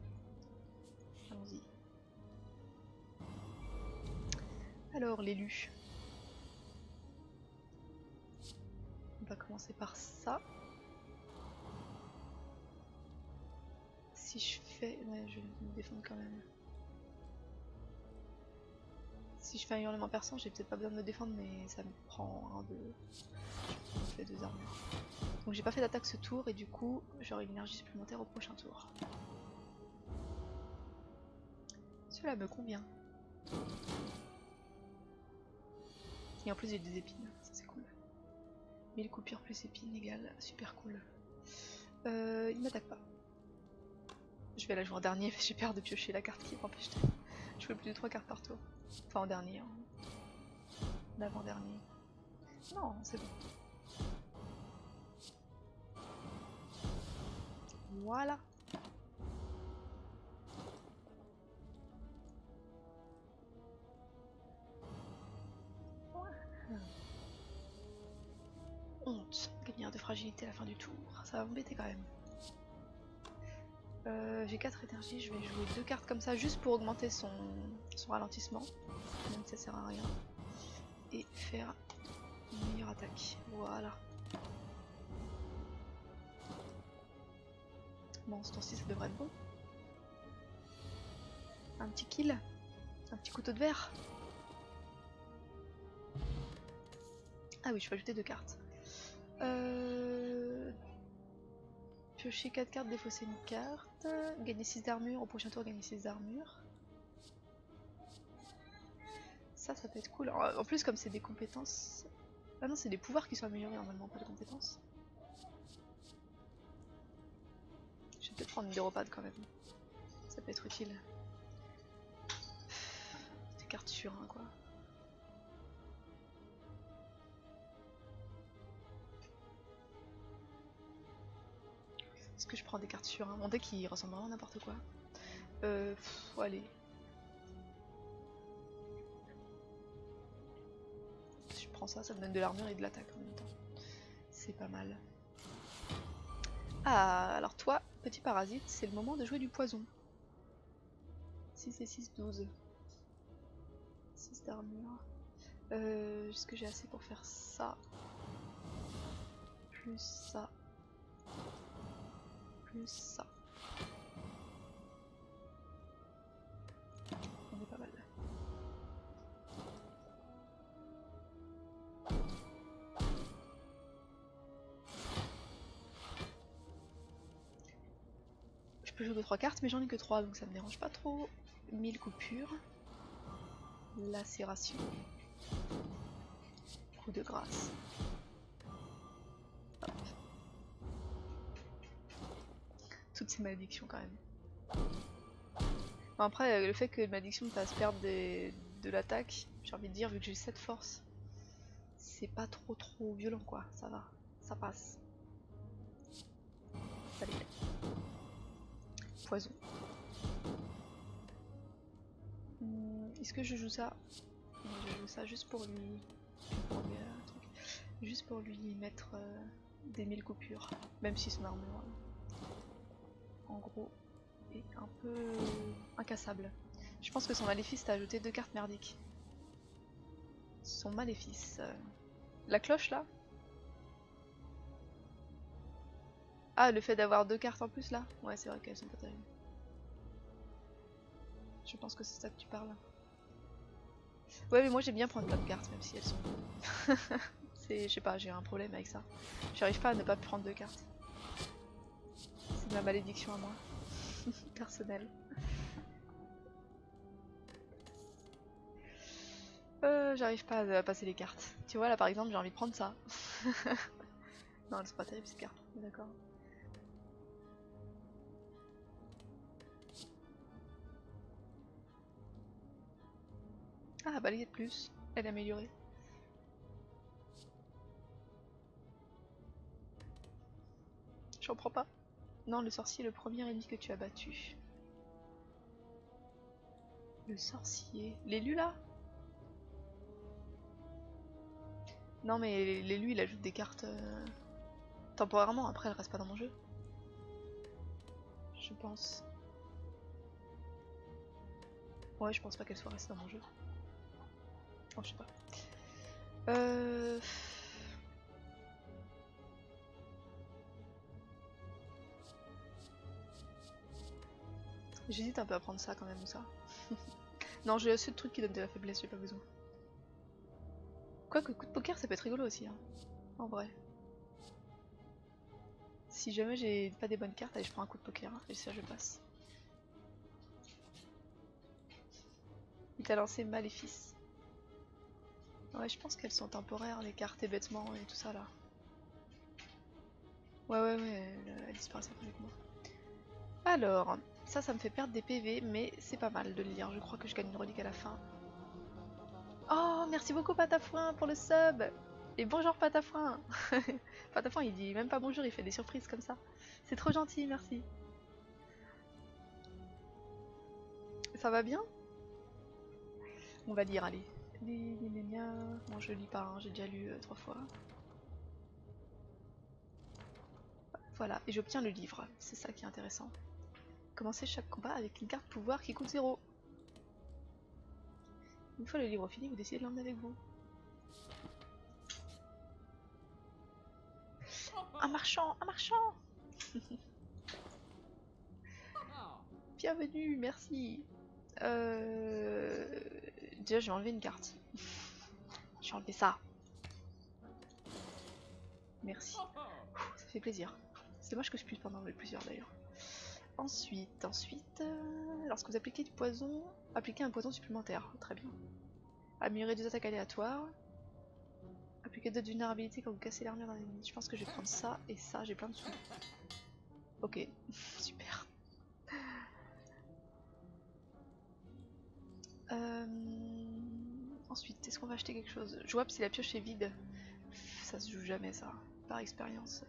Allons-y. Alors, l'élu. On va commencer par ça. Si je fais... Ouais, je vais me défendre quand même. Si je fais un hurlement perçant, j'ai peut-être pas besoin de me défendre, mais ça me prend un, deux... Je fais 2 armures. Donc j'ai pas fait d'attaque ce tour, et du coup, j'aurai une énergie supplémentaire au prochain tour. Cela me convient. Et en plus j'ai des épines, ça c'est cool. 1000 coupures plus épines égale super cool. Il m'attaque pas. Je vais la jouer en dernier, j'ai peur de piocher la carte qui m'empêche de jouer plus de 3 cartes par tour. Enfin en dernier, hein. L'avant-dernier. Non, c'est bon. Voilà. Honte. Gagneur de fragilité à la fin du tour. Ça va m'embêter quand même. J'ai 4 énergies, je vais jouer 2 cartes comme ça juste pour augmenter son ralentissement. Même si ça sert à rien. Et faire une meilleure attaque. Voilà. Bon, ce tour-ci ça devrait être bon. Un petit kill. Un petit couteau de verre. Ah oui, je peux ajouter 2 cartes. Piocher 4 cartes, défausser une carte. Gagner 6 d'armure, au prochain tour gagner 6 d'armure. Ça peut être cool. En plus, comme c'est des compétences... Ah non, c'est des pouvoirs qui sont améliorés normalement, pas des compétences. Je vais peut-être prendre une déropade quand même. Ça peut être utile. Des cartes sur 1 quoi. Est-ce que je prends des cartes sur 1? Mon deck il ressemble vraiment à n'importe quoi. Allez. Si je prends ça, ça me donne de l'armure et de l'attaque en même temps. C'est pas mal. Ah, alors toi, petit parasite, c'est le moment de jouer du poison. 6 et 6, 12. 6 d'armure. Est-ce que j'ai assez pour faire ça? Plus ça. Plus ça. On est pas mal. Je peux jouer que 3 cartes, mais j'en ai que 3, donc ça me dérange pas trop. 1000 coupures. Lacération. Coup de grâce. Hop. Toutes ces malédictions quand même. Bon, après, le fait que ma malédiction me fasse perdre de l'attaque, j'ai envie de dire, vu que j'ai 7 force, c'est pas trop violent quoi, ça va, ça passe. Allez. Poison. Est-ce que je joue ça? Je joue ça juste pour lui... Juste pour lui mettre des 1000 coupures, même si son armure, en gros, est un peu incassable. Je pense que son maléfice t'a ajouté 2 cartes merdiques. Son maléfice. La cloche là? Ah, le fait d'avoir 2 cartes en plus là? Ouais, c'est vrai qu'elles sont pas terribles. Je pense que c'est ça que tu parles. Ouais, mais moi j'aime bien prendre plein de cartes, même si elles sont... Je sais pas, j'ai un problème avec ça. J'arrive pas à ne pas prendre 2 cartes. C'est ma malédiction à moi. Personnelle. J'arrive pas à passer les cartes. Tu vois, là par exemple, j'ai envie de prendre ça. Non, c'est pas terrible cette carte, d'accord. Ah, balayer de plus. Elle est améliorée. J'en prends pas. Non, le sorcier est le premier ennemi que tu as battu. Le sorcier. L'élu là? Non, mais l'élu il ajoute des cartes temporairement, après elle reste pas dans mon jeu. Je pense. Ouais, je pense pas qu'elle soit restée dans mon jeu. Oh, je sais pas. J'hésite un peu à prendre ça quand même ou ça. Non, j'ai assez de trucs qui donnent de la faiblesse, j'ai pas besoin. Quoique coup de poker ça peut être rigolo aussi, hein. En vrai. Si jamais j'ai pas des bonnes cartes, allez je prends un coup de poker, hein, et ça je passe. Il t'a lancé Maléfice. Ouais, je pense qu'elles sont temporaires les cartes et bêtements et tout ça là. Ouais, elle disparaissait plus vite que moi. Alors, ça me fait perdre des PV, mais c'est pas mal de le lire. Je crois que je gagne une relique à la fin. Oh, merci beaucoup Patafouin pour le sub. Et bonjour Patafouin. Patafouin il dit même pas bonjour, il fait des surprises comme ça. C'est trop gentil, merci. Ça va bien? On va lire, allez. Bon, je lis pas, hein, j'ai déjà lu 3 fois. Voilà, et j'obtiens le livre, c'est ça qui est intéressant. Commencez chaque combat avec une carte pouvoir qui coûte 0. Une fois le livre fini, vous décidez de l'emmener avec vous. Un marchand, un marchand. Bienvenue, merci. Déjà, j'ai enlevé une carte. J'ai enlevé ça. Merci. Ça fait plaisir. C'est dommage que je puisse pas en enlever plusieurs d'ailleurs. Ensuite, lorsque vous appliquez du poison, appliquez un poison supplémentaire. Très bien. Améliorer des attaques aléatoires. Appliquer d'autres vulnérabilités quand vous cassez l'armure d'un ennemi. Je pense que je vais prendre ça et ça, j'ai plein de sous. Ok, super. Ensuite, est-ce qu'on va acheter quelque chose? Jouable si la pioche est vide. Ça se joue jamais ça, par expérience.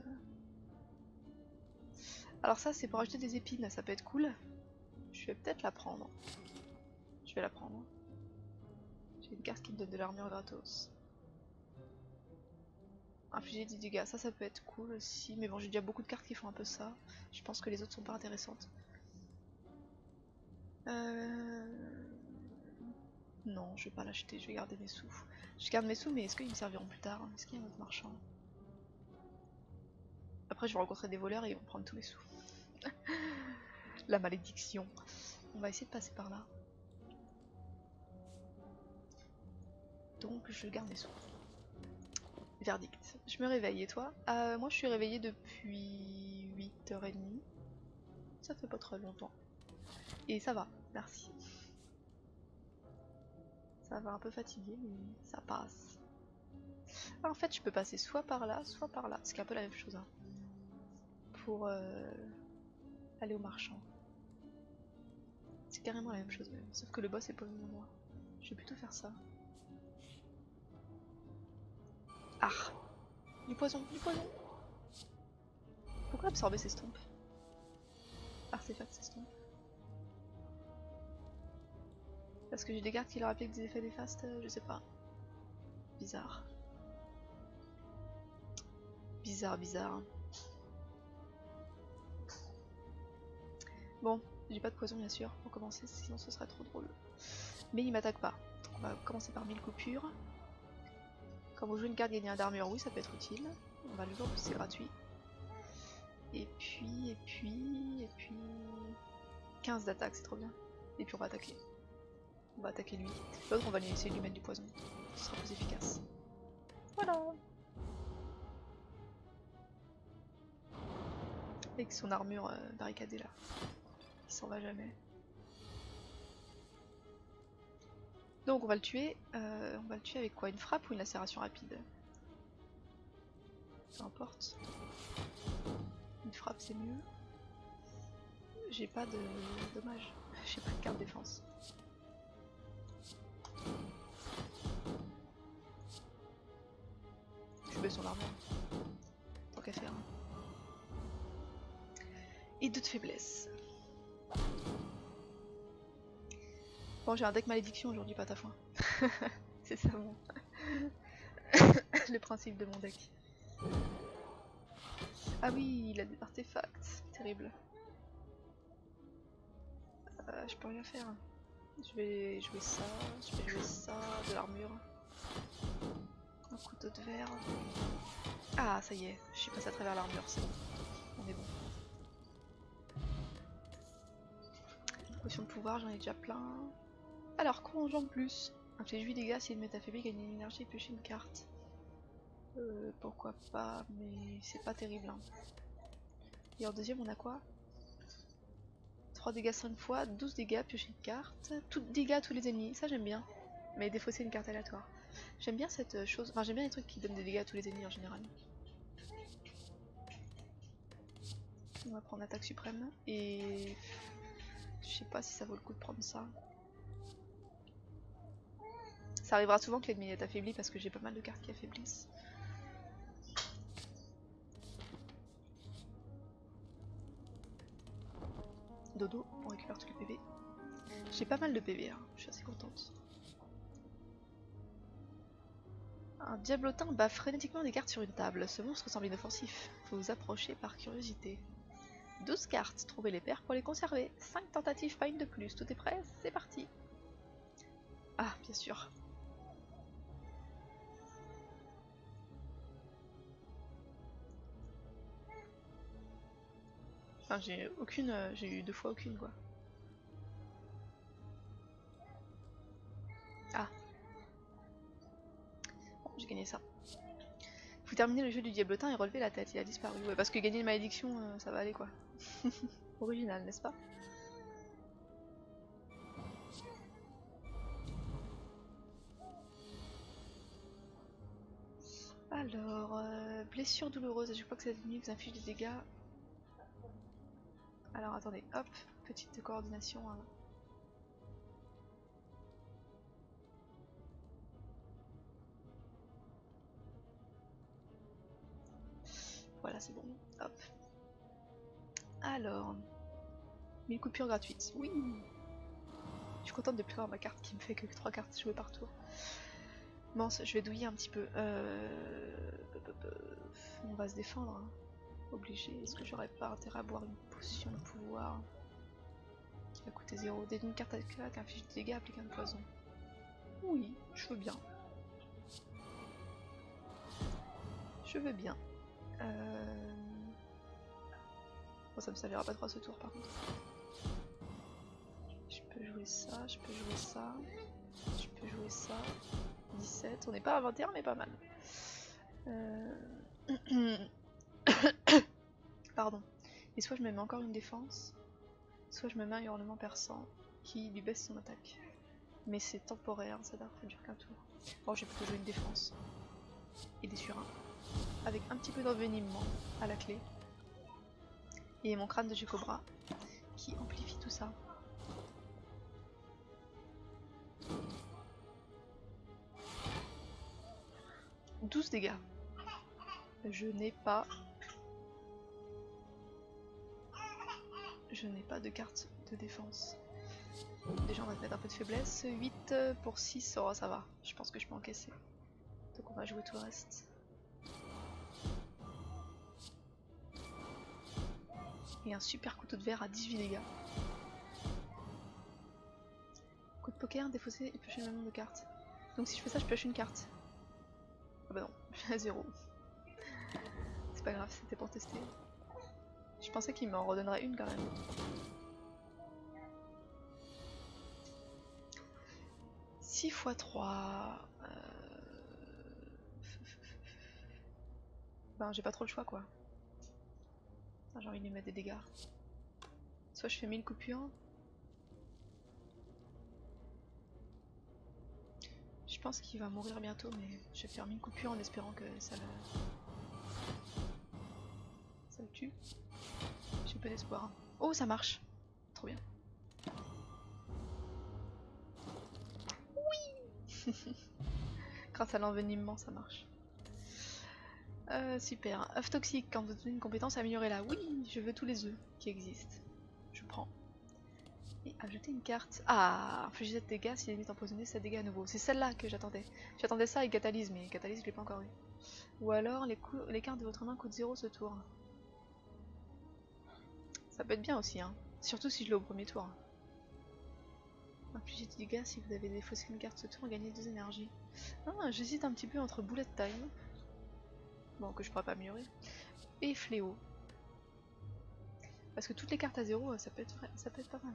Alors ça c'est pour acheter des épines, ça peut être cool. Je vais peut-être la prendre. Je vais la prendre. J'ai une carte qui me donne de l'armure gratos. Infliger 10 dégâts, ça peut être cool aussi. Mais bon, j'ai déjà beaucoup de cartes qui font un peu ça. Je pense que les autres sont pas intéressantes. Non, je vais pas l'acheter, je vais garder mes sous. Je garde mes sous, mais est-ce qu'ils me serviront plus tard? Est-ce qu'il y a un autre marchand? Après, je vais rencontrer des voleurs et ils vont prendre tous mes sous. La malédiction. On va essayer de passer par là. Donc, je garde mes sous. Verdict. Je me réveille, et toi? Moi, je suis réveillée depuis 8h30. Ça fait pas très longtemps. Et ça va, merci. Ça va un peu fatigué, mais ça passe. En fait, je peux passer soit par là, soit par là. Ce qui est un peu la même chose. Hein. Pour aller au marchand. C'est carrément la même chose même. Sauf que le boss est pas au même endroit. Je vais plutôt faire ça. Ah! Du poison, du poison! Pourquoi absorber s'estompe? Artefact s'estompe. Parce que j'ai des cartes qui leur appliquent des effets néfastes, je sais pas. Bizarre. Bizarre. Bon, j'ai pas de poison bien sûr pour commencer, sinon ce serait trop drôle. Mais il m'attaque pas. Donc on va commencer par 1000 coupures. Quand vous jouez une carte gagnée d'armure, oui ça peut être utile. On va le jouer, c'est gratuit. Et puis... 15 d'attaque, c'est trop bien. Et puis on va attaquer. On va attaquer lui. L'autre on va essayer de lui mettre du poison. Ce sera plus efficace. Voilà. Avec son armure barricadée là. Il s'en va jamais. Donc on va le tuer. On va le tuer avec quoi? Une frappe ou une lacération rapide? Peu importe. Une frappe c'est mieux. J'ai pas de dommage. J'ai pas de carte défense. Je baisse son armure. Tant qu'à faire. Et 2 de faiblesse. Bon, j'ai un deck malédiction aujourd'hui, pas ta foi. C'est ça bon. Le principe de mon deck. Ah oui, il a des artefacts. Terrible. Je peux rien faire. Je vais jouer ça, de l'armure. Un couteau de verre. Ah, ça y est, je suis passé à travers l'armure, c'est bon. On est bon. Potion de pouvoir, j'en ai déjà plein. Alors, courant en plus. Inflige 8 dégâts si une est affaibli, gagne une énergie et piocher une carte. Pourquoi pas, mais c'est pas terrible. Hein. Et en deuxième, on a quoi? 3 dégâts 5 fois, 12 dégâts, piocher une carte. Tout dégâts à tous les ennemis, ça j'aime bien. Mais défausser une carte aléatoire. J'aime bien cette chose, enfin j'aime bien les trucs qui donnent des dégâts à tous les ennemis en général. On va prendre attaque suprême et je sais pas si ça vaut le coup de prendre ça. Ça arrivera souvent que l'ennemi est affaibli parce que j'ai pas mal de cartes qui affaiblissent. Dodo, on récupère tous les PV. J'ai pas mal de PV, hein. Je suis assez contente. Un diablotin bat frénétiquement des cartes sur une table. Ce monstre semble inoffensif. Faut vous approcher par curiosité. 12 cartes, trouvez les paires pour les conserver. 5 tentatives, pas une de plus. Tout est prêt, c'est parti. Ah, bien sûr. Enfin, j'ai aucune. J'ai eu 2 fois aucune, quoi. Ah. Bon, j'ai gagné ça. Vous terminez le jeu du diablotin et relevez la tête, il a disparu. Ouais, parce que gagner une malédiction, ça va aller, quoi. Original, n'est-ce pas? Alors, blessure douloureuse, à chaque fois que cette nuit vous inflige des dégâts. Alors attendez, hop, petite coordination. Hein. Voilà, c'est bon, hop. Alors, 1000 coupures gratuites, oui. Je suis contente de plus avoir ma carte qui me fait que 3 cartes jouées par tour. Bon, je vais douiller un petit peu. On va se défendre. Hein. Obligé. Est-ce que j'aurais pas intérêt à boire une potion de pouvoir qui va coûter 0. Dès une carte à claque, inflige des dégâts, applique un poison. Oui, je veux bien. Je veux bien. Bon, ça me servira pas trop à ce tour par contre. Je peux jouer ça, je peux jouer ça, je peux jouer ça. 17, on n'est pas à 21 mais pas mal. Pardon. Et soit je me mets encore une défense, soit je me mets un hurlement perçant qui lui baisse son attaque. Mais c'est temporaire, ça dure qu'un tour. Bon, j'ai plutôt joué une défense. Et des surins. Avec un petit peu d'envenimement à la clé. Et mon crâne de Jukobra qui amplifie tout ça. « 12 dégâts. Je n'ai pas de carte de défense. Déjà on va te mettre un peu de faiblesse. 8 pour 6, oh, ça va. Je pense que je peux encaisser. Donc on va jouer tout le reste. Et un super couteau de verre à 18 dégâts. Coup de poker, défausser et piocher le même nombre de cartes. Donc si je fais ça, je pioche une carte. Ah bah non, je suis à 0. C'est pas grave, c'était pour tester. Je pensais qu'il m'en redonnerait une quand même. « 6 x 3... Ben j'ai pas trop le choix quoi. J'ai envie de lui mettre des dégâts. Soit je fais 1000 coupures. Je pense qu'il va mourir bientôt, mais je vais faire 1000 coupures en espérant que ça le tue. J'ai peu d'espoir. Oh, ça marche. Trop bien. Oui. Grâce à l'envenimement, ça marche. Super. œuf toxique, quand vous donnez une compétence, améliorer là. Oui, je veux tous les œufs qui existent. Je prends. Et ajouter une carte. Ah, infliger 7 dégâts si l'ennemi est empoisonné, 7 dégâts à nouveau. C'est celle-là que j'attendais. J'attendais ça avec Catalyse, mais Catalyse je l'ai pas encore eu. Ou alors les cartes de votre main coûtent 0 ce tour. Ça peut être bien aussi, hein. Surtout si je l'ai au premier tour. Infliger des dégâts si vous avez défaussé une carte ce tour, gagnez 2 énergies. Ah, j'hésite un petit peu entre Bullet Time. Bon, que je pourrais pas améliorer. Et Fléau. Parce que toutes les cartes à 0, ça peut être pas mal.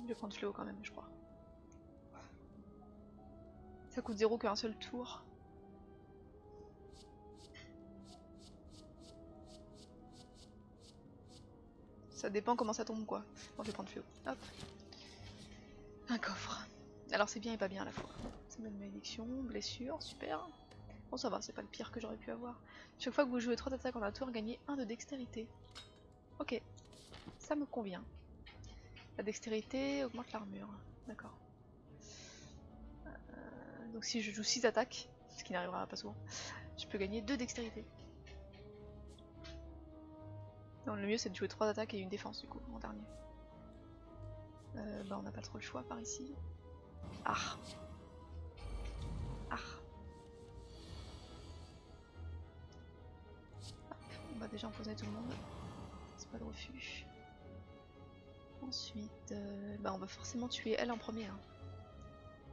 Je vais prendre Fléau quand même, je crois. Ça coûte 0 qu'un seul tour. Ça dépend comment ça tombe quoi. Bon, je vais prendre Fléau. Hop. Un coffre. Alors c'est bien et pas bien à la fois. C'est une malédiction, blessure, super. Bon ça va, c'est pas le pire que j'aurais pu avoir. Chaque fois que vous jouez 3 attaques en un tour, gagnez 1 de dextérité. Ok, ça me convient. La dextérité augmente l'armure, d'accord. Donc si je joue 6 attaques, ce qui n'arrivera pas souvent, je peux gagner 2 dextérité. Non, le mieux c'est de jouer 3 attaques et une défense du coup, en dernier. Bah on n'a pas trop le choix par ici. Ah. Ah. Hop, on va déjà empoisonner tout le monde. C'est pas de refus. Ensuite, bah on va forcément tuer elle en premier. Hein.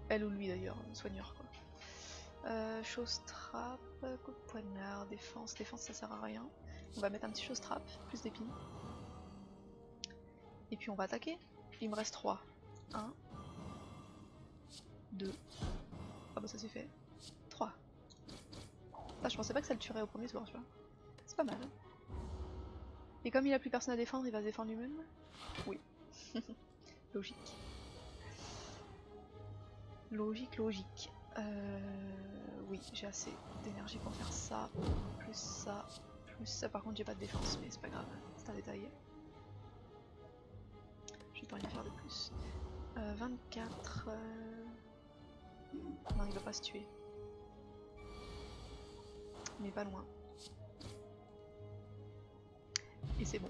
Elle ou lui d'ailleurs, soigneur quoi. Chose trap, coup de poignard, défense. Défense ça sert à rien. On va mettre un petit chose trap, plus d'épines. Et puis on va attaquer. Il me reste 3. 1, 2. Ah bah ça c'est fait. 3. Ah, je pensais pas que ça le tuerait au premier tour, tu vois. C'est pas mal. Et comme il a plus personne à défendre, il va se défendre lui-même. Oui. Logique. Logique, logique. Oui, j'ai assez d'énergie pour faire ça. Plus ça. Plus ça. Par contre, j'ai pas de défense, mais c'est pas grave. C'est un détail. Je vais pas rien faire de plus. 24. Non, il va pas se tuer. Mais pas loin. Et c'est bon.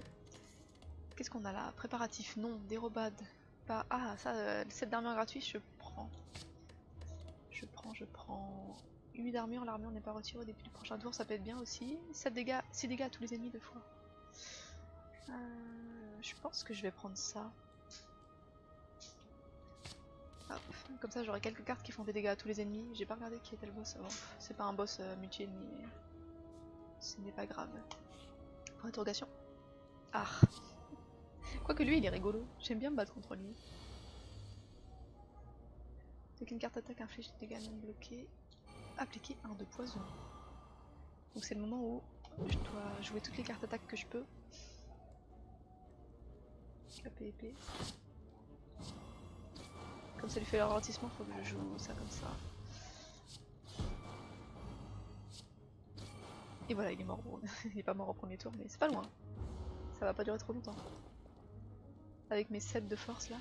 Qu'est-ce qu'on a là? Préparatif, non. Dérobade, pas. Ah, ça, le set d'armure gratuit, je prends. Je prends. 8 d'armure, l'armure n'est pas retirée au début du prochain tour, ça peut être bien aussi. 7 dégâts, 6 dégâts à tous les ennemis 2 fois. Je pense que je vais prendre ça. Hop. Comme ça j'aurai quelques cartes qui font des dégâts à tous les ennemis. J'ai pas regardé qui était le boss avant. C'est pas un boss multi-ennemi, mais ce n'est pas grave. Point d'interrogation. Ah. Quoique lui il est rigolo. J'aime bien me battre contre lui. Avec une carte attaque inflige des dégâts non bloqués. Appliquer un de poison. Donc c'est le moment où je dois jouer toutes les cartes attaques que je peux. KP épée. Comme ça lui fait le ralentissement, faut que je joue ça comme ça. Et voilà, il est mort. Il est pas mort au premier tour, mais c'est pas loin. Ça va pas durer trop longtemps. Avec mes 7 de force là.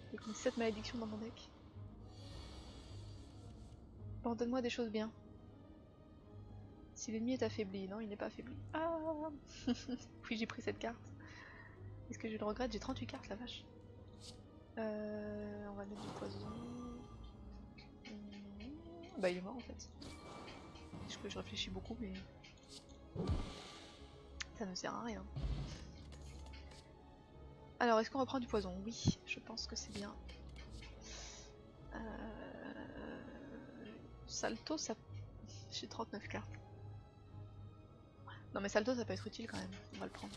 Avec mes 7 malédictions dans mon deck. Bon, donne-moi des choses bien. Si l'ennemi est affaibli, non, il n'est pas affaibli. Ah. Oui, j'ai pris cette carte. Est-ce que je le regrette? J'ai 38 cartes, la vache. On va mettre du poison. Bah, il est mort en fait. Je réfléchis beaucoup, mais ça ne sert à rien. Alors, est-ce qu'on reprend du poison? Oui, je pense que c'est bien. Salto, ça. J'ai 39 cartes. Non, mais Salto, ça peut être utile quand même. On va le prendre.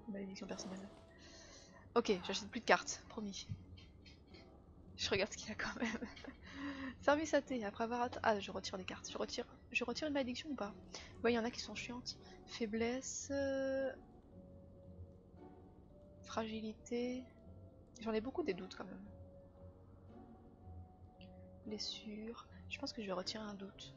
Malédiction personnelle. Ok, j'achète plus de cartes, promis. Je regarde ce qu'il y a quand même. Service à thé, après avoir... Ah, je retire des cartes. Je retire une malédiction ou pas? Ouais, il y en a qui sont chiantes. Faiblesse... Fragilité... J'en ai beaucoup des doutes quand même. Blessure... Je pense que je vais retirer un doute.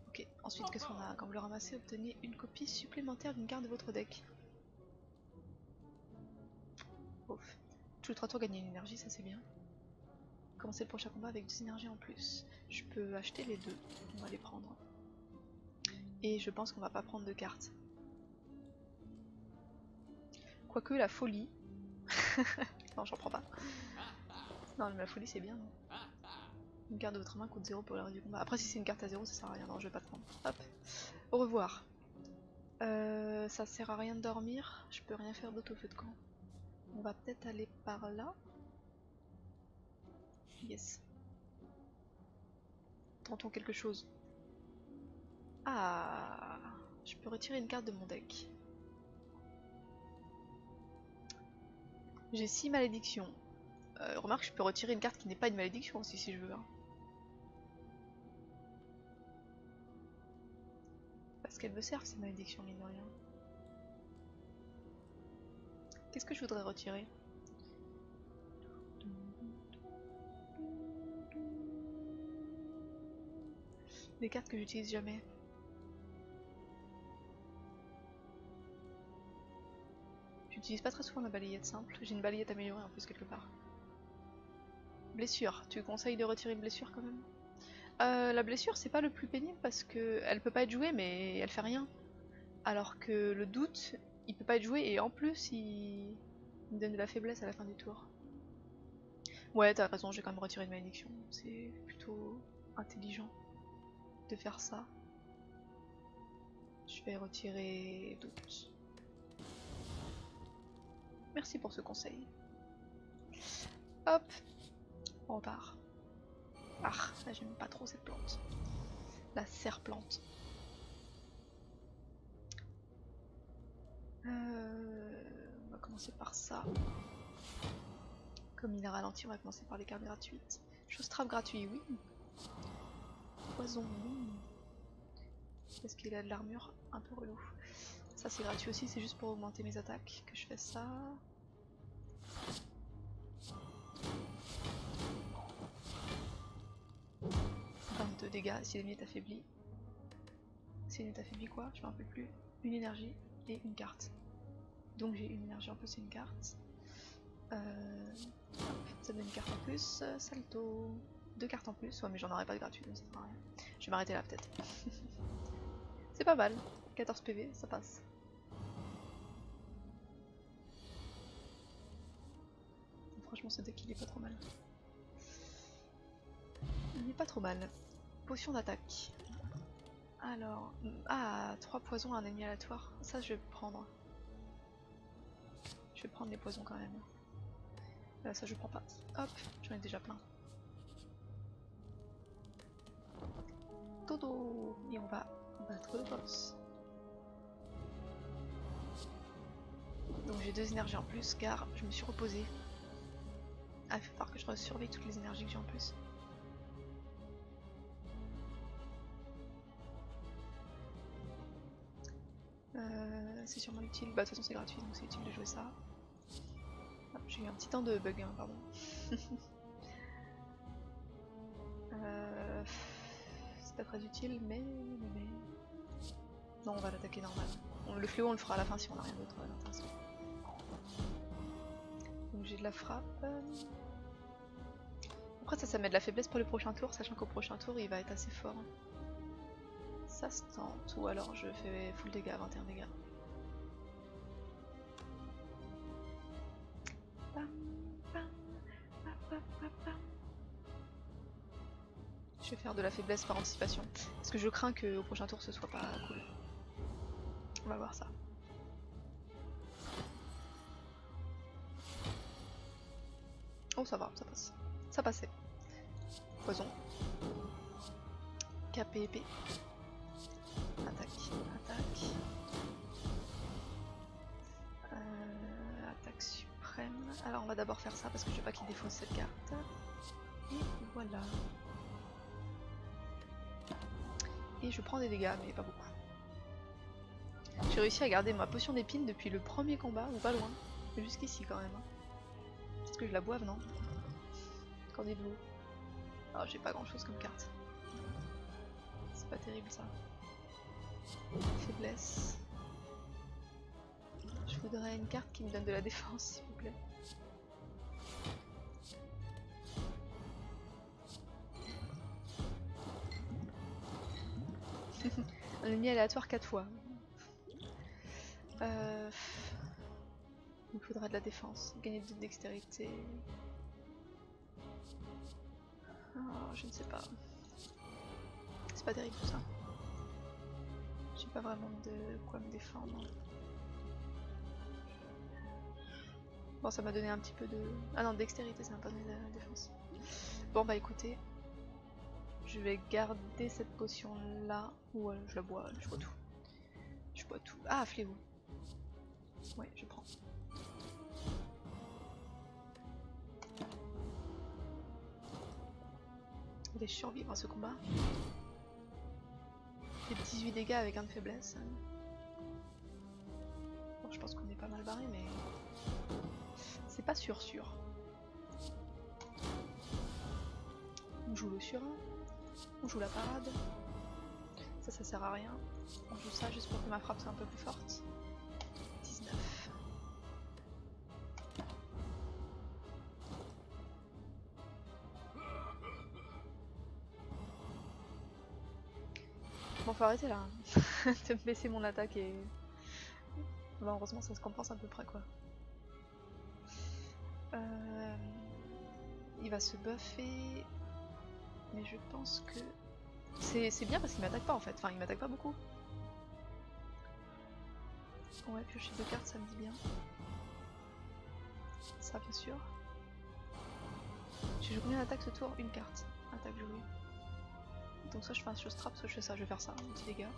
Ok, ensuite qu'est-ce qu'on a? Quand vous le ramassez, obtenez une copie supplémentaire d'une carte de votre deck. Ouf. Tous les 3 tours, gagner une énergie, ça c'est bien. Commencer le prochain combat avec 2 énergies en plus. Je peux acheter les 2, on va les prendre. Et je pense qu'on va pas prendre de cartes. Quoique la folie... non, j'en prends pas. Non, mais la folie c'est bien, non? Une carte de votre main coûte 0 pour le reste du combat. Après, si c'est une carte à 0, ça sert à rien. Non, je vais pas te prendre. Hop. Au revoir. Ça sert à rien de dormir. Je peux rien faire d'autre au feu de camp. On va peut-être aller par là. Yes. Tentons quelque chose. Ah, je peux retirer une carte de mon deck. J'ai 6 malédictions. Remarque, je peux retirer une carte qui n'est pas une malédiction aussi si je veux. Hein. Parce qu'elles me servent ces malédictions, mine de rien. Qu'est-ce que je voudrais retirer? Des cartes que j'utilise jamais. J'utilise pas très souvent la balayette simple. J'ai une balayette améliorée en plus quelque part. Blessure. Tu conseilles de retirer une blessure quand même? La blessure c'est pas le plus pénible parce que elle peut pas être jouée mais elle fait rien. Alors que le doute, il peut pas être joué et en plus il me donne de la faiblesse à la fin du tour. Ouais, t'as raison, j'ai quand même retiré une malédiction. C'est plutôt intelligent de faire ça. Je vais retirer doute. Merci pour ce conseil. Hop, on repart. Ah, là j'aime pas trop cette plante. La serre-plante. On va commencer par ça. Comme il a ralenti, on va commencer par les cartes gratuites. Chose trave gratuit, oui. Poison, oui. Parce qu'il a de l'armure un peu relou. Ça c'est gratuit aussi, c'est juste pour augmenter mes attaques que je fais ça. 22 dégâts si l'ennemi est affaibli. Si l'ennemi est affaibli quoi? Je me rappelle plus. Une énergie et une carte. Donc j'ai une énergie en plus et une carte. Ça donne une carte en plus. Salto. 2 cartes en plus. Ouais mais j'en aurais pas de gratuit donc ça sert à rien. Je vais m'arrêter là peut-être. C'est pas mal. 14 PV, ça passe. Franchement ce deck il est pas trop mal. Il est pas trop mal. Potion d'attaque. Alors, 3 poisons à un ennemi aléatoire. Ça je vais prendre. Je vais prendre les poisons quand même. Ça je prends pas. Hop, j'en ai déjà plein. Dodo. Et on va battre le boss. Donc j'ai 2 énergies en plus car je me suis reposée. Ah, il va falloir que je surveille toutes les énergies que j'ai en plus. C'est sûrement utile. Bah de toute façon c'est gratuit donc c'est utile de jouer ça. Ah, j'ai eu un petit temps de bug, hein, pardon. C'est pas très utile mais... Non on va l'attaquer normal. Le fléau on le fera à la fin si on a rien d'autre d'intéressant. Donc j'ai de la frappe. Après ça met de la faiblesse pour le prochain tour, sachant qu'au prochain tour il va être assez fort. Ça se tente, ou alors je fais full dégâts, 21 dégâts. Je vais faire de la faiblesse par anticipation, parce que je crains qu'au prochain tour ce soit pas cool. On va voir ça. Oh ça va, ça passe. Ça passait. Poison. KP épée. Attaque. Attaque. Attaque suprême. Alors on va d'abord faire ça parce que je veux pas qu'il défausse cette carte. Et voilà. Et je prends des dégâts mais pas beaucoup. J'ai réussi à garder ma potion d'épine depuis le premier combat, ou pas loin. Jusqu'ici quand même. Peut-être que je la boive, non? Qu'en dites-vous? Alors j'ai pas grand chose comme carte. C'est pas terrible ça. Faiblesse. Je voudrais une carte qui me donne de la défense s'il vous plaît. Un ennemi aléatoire 4 fois. Il me faudra de la défense. Gagner de dextérité. Oh, je ne sais pas. C'est pas terrible tout ça. J'ai pas vraiment de quoi me défendre. Bon, ça m'a donné un petit peu de... Ah non, dextérité, ça m'a pas donné de la défense. Bon bah écoutez, je vais garder cette potion là. Ou je la bois, je bois tout. Je bois tout. Ah, fléau. Ouais, je prends. Je vais survivre à ce combat. J'ai 18 dégâts avec un de faiblesse. Bon, je pense qu'on est pas mal barré, mais c'est pas sûr. On joue le surin, on joue la parade. Ça sert à rien. On joue ça juste pour que ma frappe soit un peu plus forte. 19. Bon, faut arrêter là. De me baisser mon attaque et... Bon, heureusement ça se compense à peu près quoi. Il va se buffer. Mais je pense que... C'est bien parce qu'il m'attaque pas en fait. Enfin, il m'attaque pas beaucoup. Ouais, piocher 2 cartes, ça me dit bien. Ça, bien sûr. J'ai joué combien d'attaques ce tour? Une carte. Attaque jouée. Donc soit je fais un show trap, soit je fais ça. Je vais faire ça, petit dégât.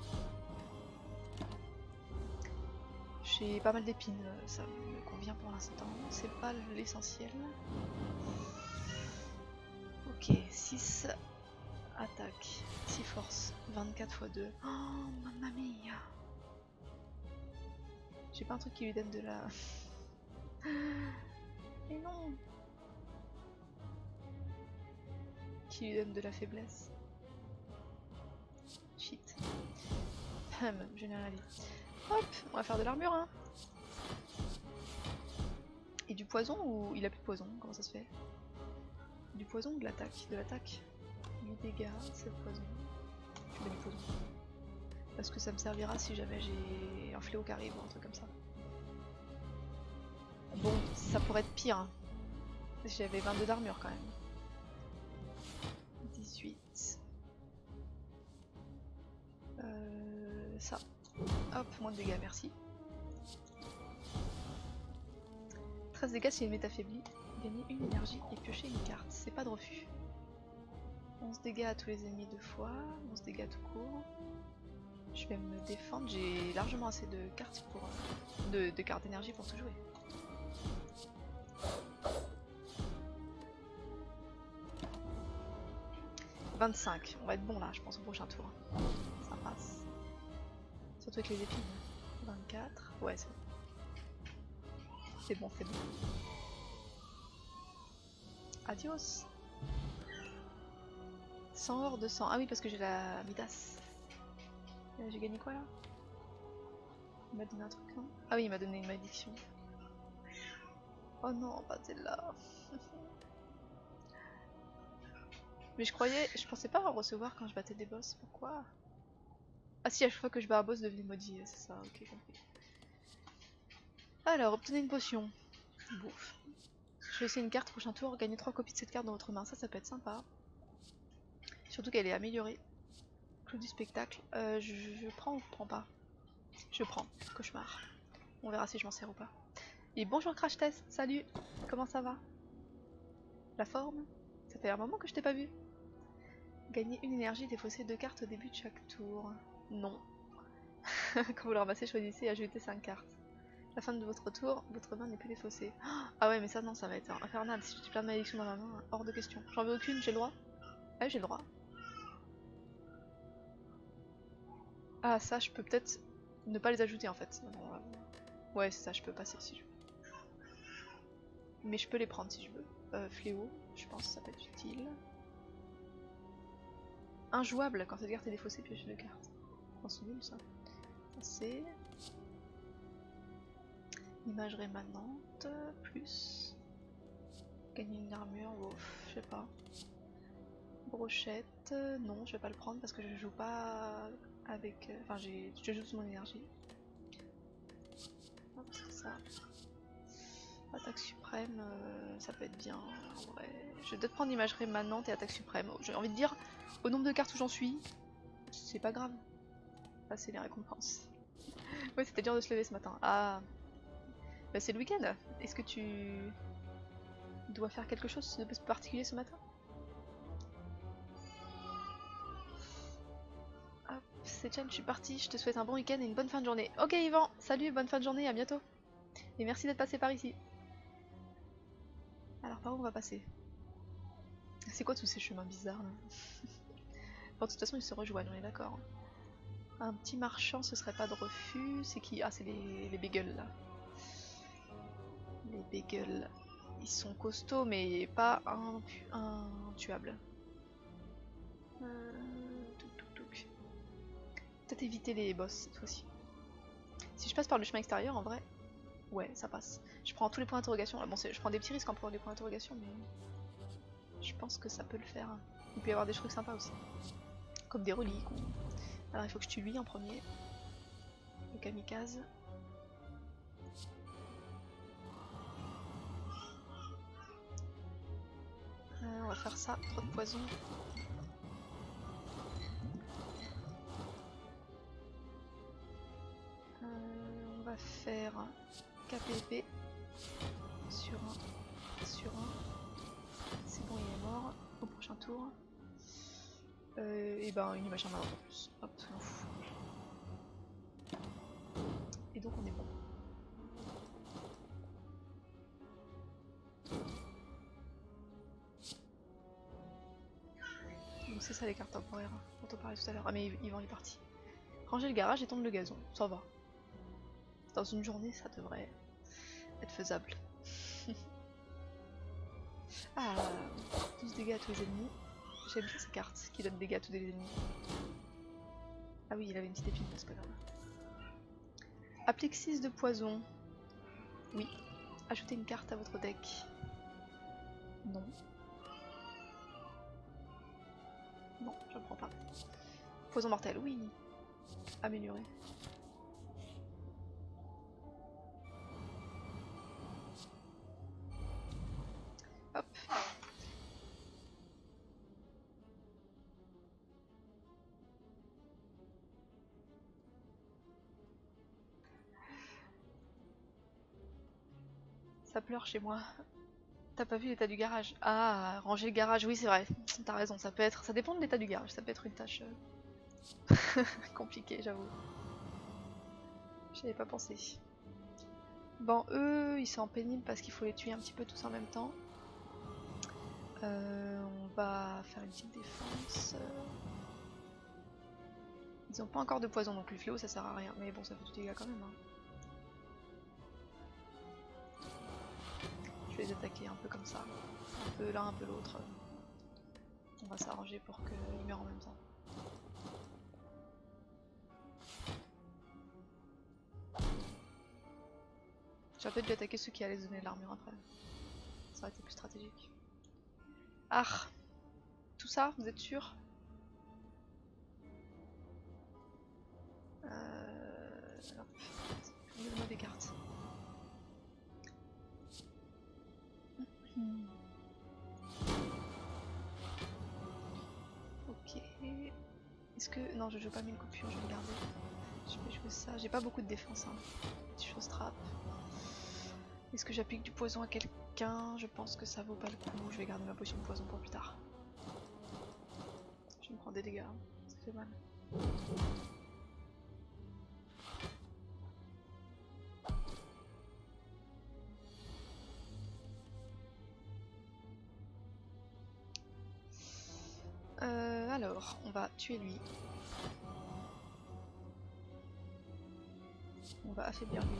J'ai pas mal d'épines, ça me convient pour l'instant. C'est pas l'essentiel. Ok, 6 attaque, 6 force, 24 x 2. Oh, mamma mia! J'ai pas un truc qui lui donne de la... Mais non! Qui lui donne de la faiblesse. Shit. Généralise. Hop, on va faire de l'armure, hein. Et du poison ou il a plus de poison? Comment ça se fait? Du poison ou de l'attaque? De l'attaque. 8 dégâts, 7 poison. Je mets du poison. Parce que ça me servira si jamais j'ai un fléau qui arrive ou un truc comme ça. Bon, ça pourrait être pire. Hein. J'avais 22 d'armure quand même. 18. Ça. Hop, moins de dégâts, merci. 13 dégâts si l'ennemi est affaibli. Gagner une énergie et piocher une carte. C'est pas de refus. 11 dégâts à tous les ennemis 2 fois. 11 dégâts tout court. Je vais me défendre. J'ai largement assez de cartes pour de cartes d'énergie pour tout jouer. « 25. On va être bon là, je pense, au prochain tour. Ça passe. Surtout avec les épines. 24. Ouais, c'est bon. C'est bon, c'est bon. Adios. 100 or, 200. Ah oui, parce que j'ai la Midas. J'ai gagné quoi là? Il m'a donné un truc, non? Ah oui, il m'a donné une malédiction. Oh non, pas celle-là. Mais je pensais pas recevoir quand je battais des boss. Pourquoi? Ah si, à chaque fois que je bats un boss, devenez maudit, c'est ça, ok, compris. Alors, obtenez une potion. Bouffe. Choisissez une carte, prochain tour, gagnez 3 copies de cette carte dans votre main, ça peut être sympa. Surtout qu'elle est améliorée. Clou du spectacle. Je prends ou je prends pas? Je prends. Cauchemar. On verra si je m'en sers ou pas. Et bonjour Crash Test, salut. Comment ça va? La forme? Ça fait un moment que je t'ai pas vu. Gagner une énergie, défausser 2 cartes au début de chaque tour. Non. Quand vous le ramassez, choisissez et ajoutez 5 cartes. À la fin de votre tour, votre main n'est plus défaussée. Ah ouais, mais ça non, ça va être infernal. Si j'ai plein de malédictions dans ma main, hors de question. J'en veux aucune, j'ai le droit? Ah j'ai le droit. Ah ça, je peux peut-être ne pas les ajouter en fait. Ouais, c'est ça, je peux passer si je veux. Mais je peux les prendre si je veux. Fléau, je pense que ça peut être utile. Injouable, quand cette carte est défaussée, piocher 2 cartes. Oh, c'est nul ça. C'est... Image rémanente, plus... Gagner une armure, ouf, je sais pas. Brochette, non, je vais pas le prendre parce que je joue pas avec... Enfin, je joue sous mon énergie. Ah, parce que ça... Attaque suprême, ça peut être bien, en vrai. Je vais peut-être prendre image rémanente et attaque suprême. J'ai envie de dire, au nombre de cartes où j'en suis, c'est pas grave. Là, c'est les récompenses. Ouais, c'était dur de se lever ce matin. Ah, bah, c'est le week-end. Est-ce que tu dois faire quelque chose de particulier ce matin? Hop, c'est Chen, je suis partie. Je te souhaite un bon week-end et une bonne fin de journée. Ok, Yvan, salut, bonne fin de journée, à bientôt. Et merci d'être passé par ici. Alors, par où on va passer? C'est quoi tous ces chemins bizarres là? Bon, de toute façon, ils se rejoignent, on est d'accord. Un petit marchand, ce serait pas de refus. C'est qui? Ah, c'est les bagels là. Les bagels. Ils sont costauds, mais pas intuables. Touc, touc, touc. peut-être éviter les boss cette fois-ci. Si je passe par le chemin extérieur, en vrai, ouais, ça passe. Je prends tous les points d'interrogation. Bon, je prends des petits risques en prenant des points d'interrogation, mais je pense que ça peut le faire. Il peut y avoir des trucs sympas aussi. Comme des reliques. Alors il faut que je tue lui en premier. Le kamikaze. On va faire ça, trop de poison. On va faire KPP sur un, sur un. C'est bon, il est mort. Au prochain tour. Et ben une image en en plus. Hop, on fout. Et donc on est bon. Donc c'est ça les cartes temporaires dont on parlait tout à l'heure. Ah mais Yvan est parti. Ranger le garage et tondre le gazon, ça va. Dans une journée ça devrait être faisable. Ah, 12 dégâts à tous les ennemis. J'aime bien ces cartes qui donnent des dégâts à tous les ennemis. Ah oui, il avait une petite épine, c'est pas grave. Aplexis de poison. Oui. Ajoutez une carte à votre deck. Non. Non, je ne prends pas. Poison mortel, oui. Amélioré. Hop. Ça pleure chez moi. T'as pas vu l'état du garage? Ah, ranger le garage, oui c'est vrai. T'as raison, ça peut être. Ça dépend de l'état du garage, ça peut être une tâche compliquée, j'avoue. J'y avais pas pensé. Bon, eux, ils sont en pénible parce qu'il faut les tuer un petit peu tous en même temps. On va faire une petite défense. Ils ont pas encore de poison, donc le fléau ça sert à rien. Mais bon, ça fait du dégât quand même. Hein. Je vais les attaquer un peu comme ça. Un peu l'un, un peu l'autre. On va s'arranger pour qu'ils meurent en même temps. J'aurais peut-être dû attaquer ceux qui allaient se donner de l'armure après. Ça aurait été plus stratégique. Ah! Tout ça, vous êtes sûr? Donnez-moi des cartes. Ok. Est-ce que... Non, je joue pas 1000 coupures, je vais le garder. Je vais jouer ça. J'ai pas beaucoup de défense. Hein. Petite chose trappe. Est-ce que j'applique du poison à quelqu'un? Je pense que ça vaut pas le coup. Je vais garder ma potion de poison pour plus tard. Je me prends des dégâts. Ça fait mal. Alors, on va tuer lui. On va affaiblir lui.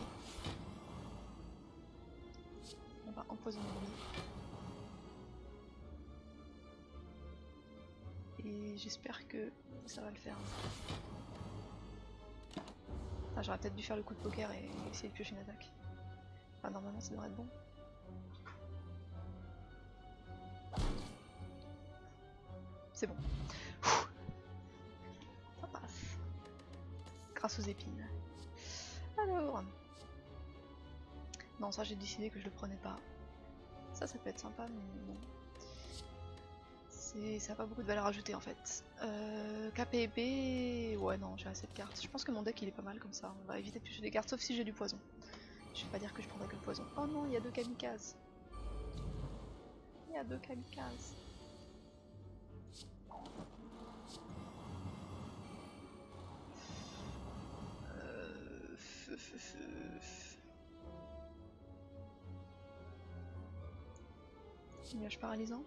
On va empoisonner lui. Et j'espère que ça va le faire. Ah, j'aurais peut-être dû faire le coup de poker et essayer de piocher une attaque. Enfin, normalement ça devrait être bon. C'est bon. Ça passe. Grâce aux épines. Alors... Non, ça j'ai décidé que je le prenais pas. Ça peut être sympa, mais non. Ça n'a pas beaucoup de valeur ajoutée en fait. KPB... Ouais non, j'ai assez de cartes. Je pense que mon deck il est pas mal comme ça. On va éviter de piocher des cartes, sauf si j'ai du poison. Je vais pas dire que je prendrai que le poison. Oh non, il y a 2 kamikazes. Il y a 2 kamikazes. Nuage paralysant.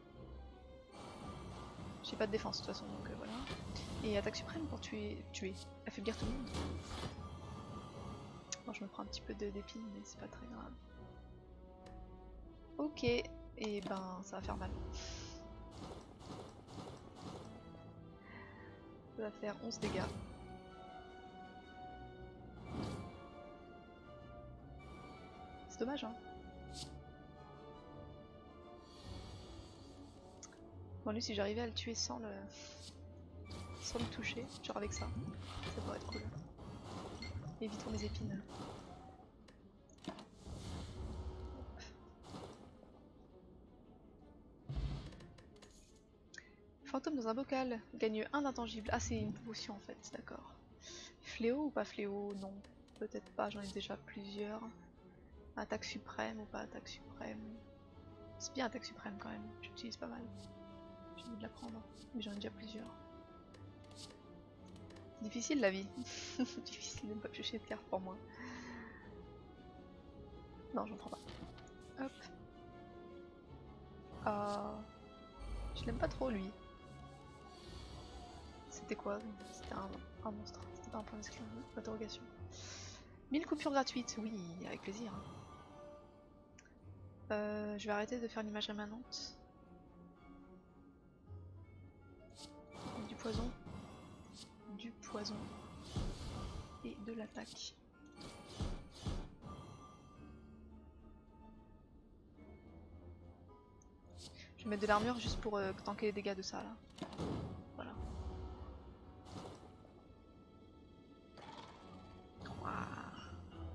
J'ai pas de défense de toute façon, donc voilà. Et attaque suprême pour tuer, affaiblir tout le monde. Bon, je me prends un petit peu d'épines, mais c'est pas très grave. Ok, et ben ça va faire mal. Ça va faire 11 dégâts. dommage hein. Bon lui si j'arrivais à le tuer sans le toucher, genre avec ça pourrait être cool. Évitons les épines. Fantôme dans un bocal, gagne 1 d'intangible. Ah c'est une potion en fait, d'accord. Fléau ou pas fléau? Non, peut-être pas, j'en ai déjà plusieurs. Attaque suprême ou pas attaque suprême? C'est bien attaque suprême quand même, j'utilise pas mal. J'ai envie de la prendre, mais j'en ai déjà plusieurs. Difficile la vie. Difficile de ne pas piocher de cartes pour moi. Non, j'en prends pas. Hop. Je l'aime pas trop lui. C'était quoi? C'était un monstre. C'était pas un point d'interrogation. 1000 coupures gratuites, oui, avec plaisir. Je vais arrêter de faire l'image rémanente. Du poison. Du poison. Et de l'attaque. Je vais mettre de l'armure juste pour tanker les dégâts de ça là. Voilà.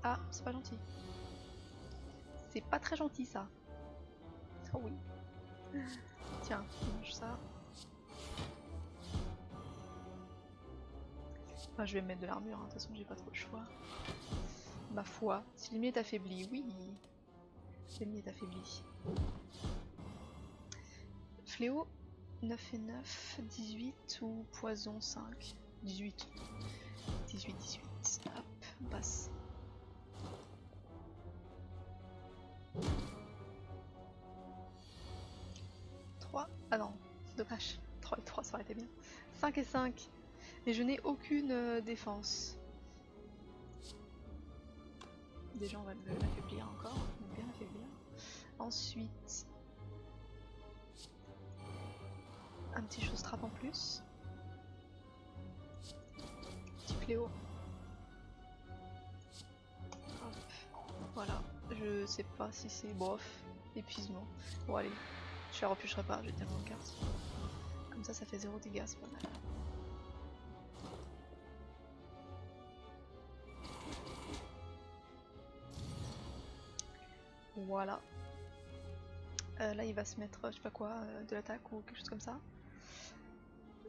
Ah, c'est pas gentil. C'est pas très gentil ça. Oh oui. Tiens, mange ça. Enfin, je vais mettre de l'armure, hein. De toute façon j'ai pas trop le choix. Ma foi, si l'ennemi est affaibli, oui. L'ennemi est affaibli. Fléau, 9 et 9, 18 ou poison 5? 18. 18, 18. Hop, on passe. Ah non, dommage. 3 et 3 ça aurait été bien. 5 et 5. Et je n'ai aucune défense. Déjà on va l'affaiblir encore. On va bien l'affaiblir. Ensuite, un petit chose trappe en plus. Petit fléau. Hop. Voilà. Je sais pas si c'est bof. Épuisement. Bon allez. Je la repiocherai pas, j'ai tellement de cartes. Comme ça fait 0 dégâts, c'est pas mal. Voilà. Là il va se mettre, je sais pas quoi, de l'attaque ou quelque chose comme ça.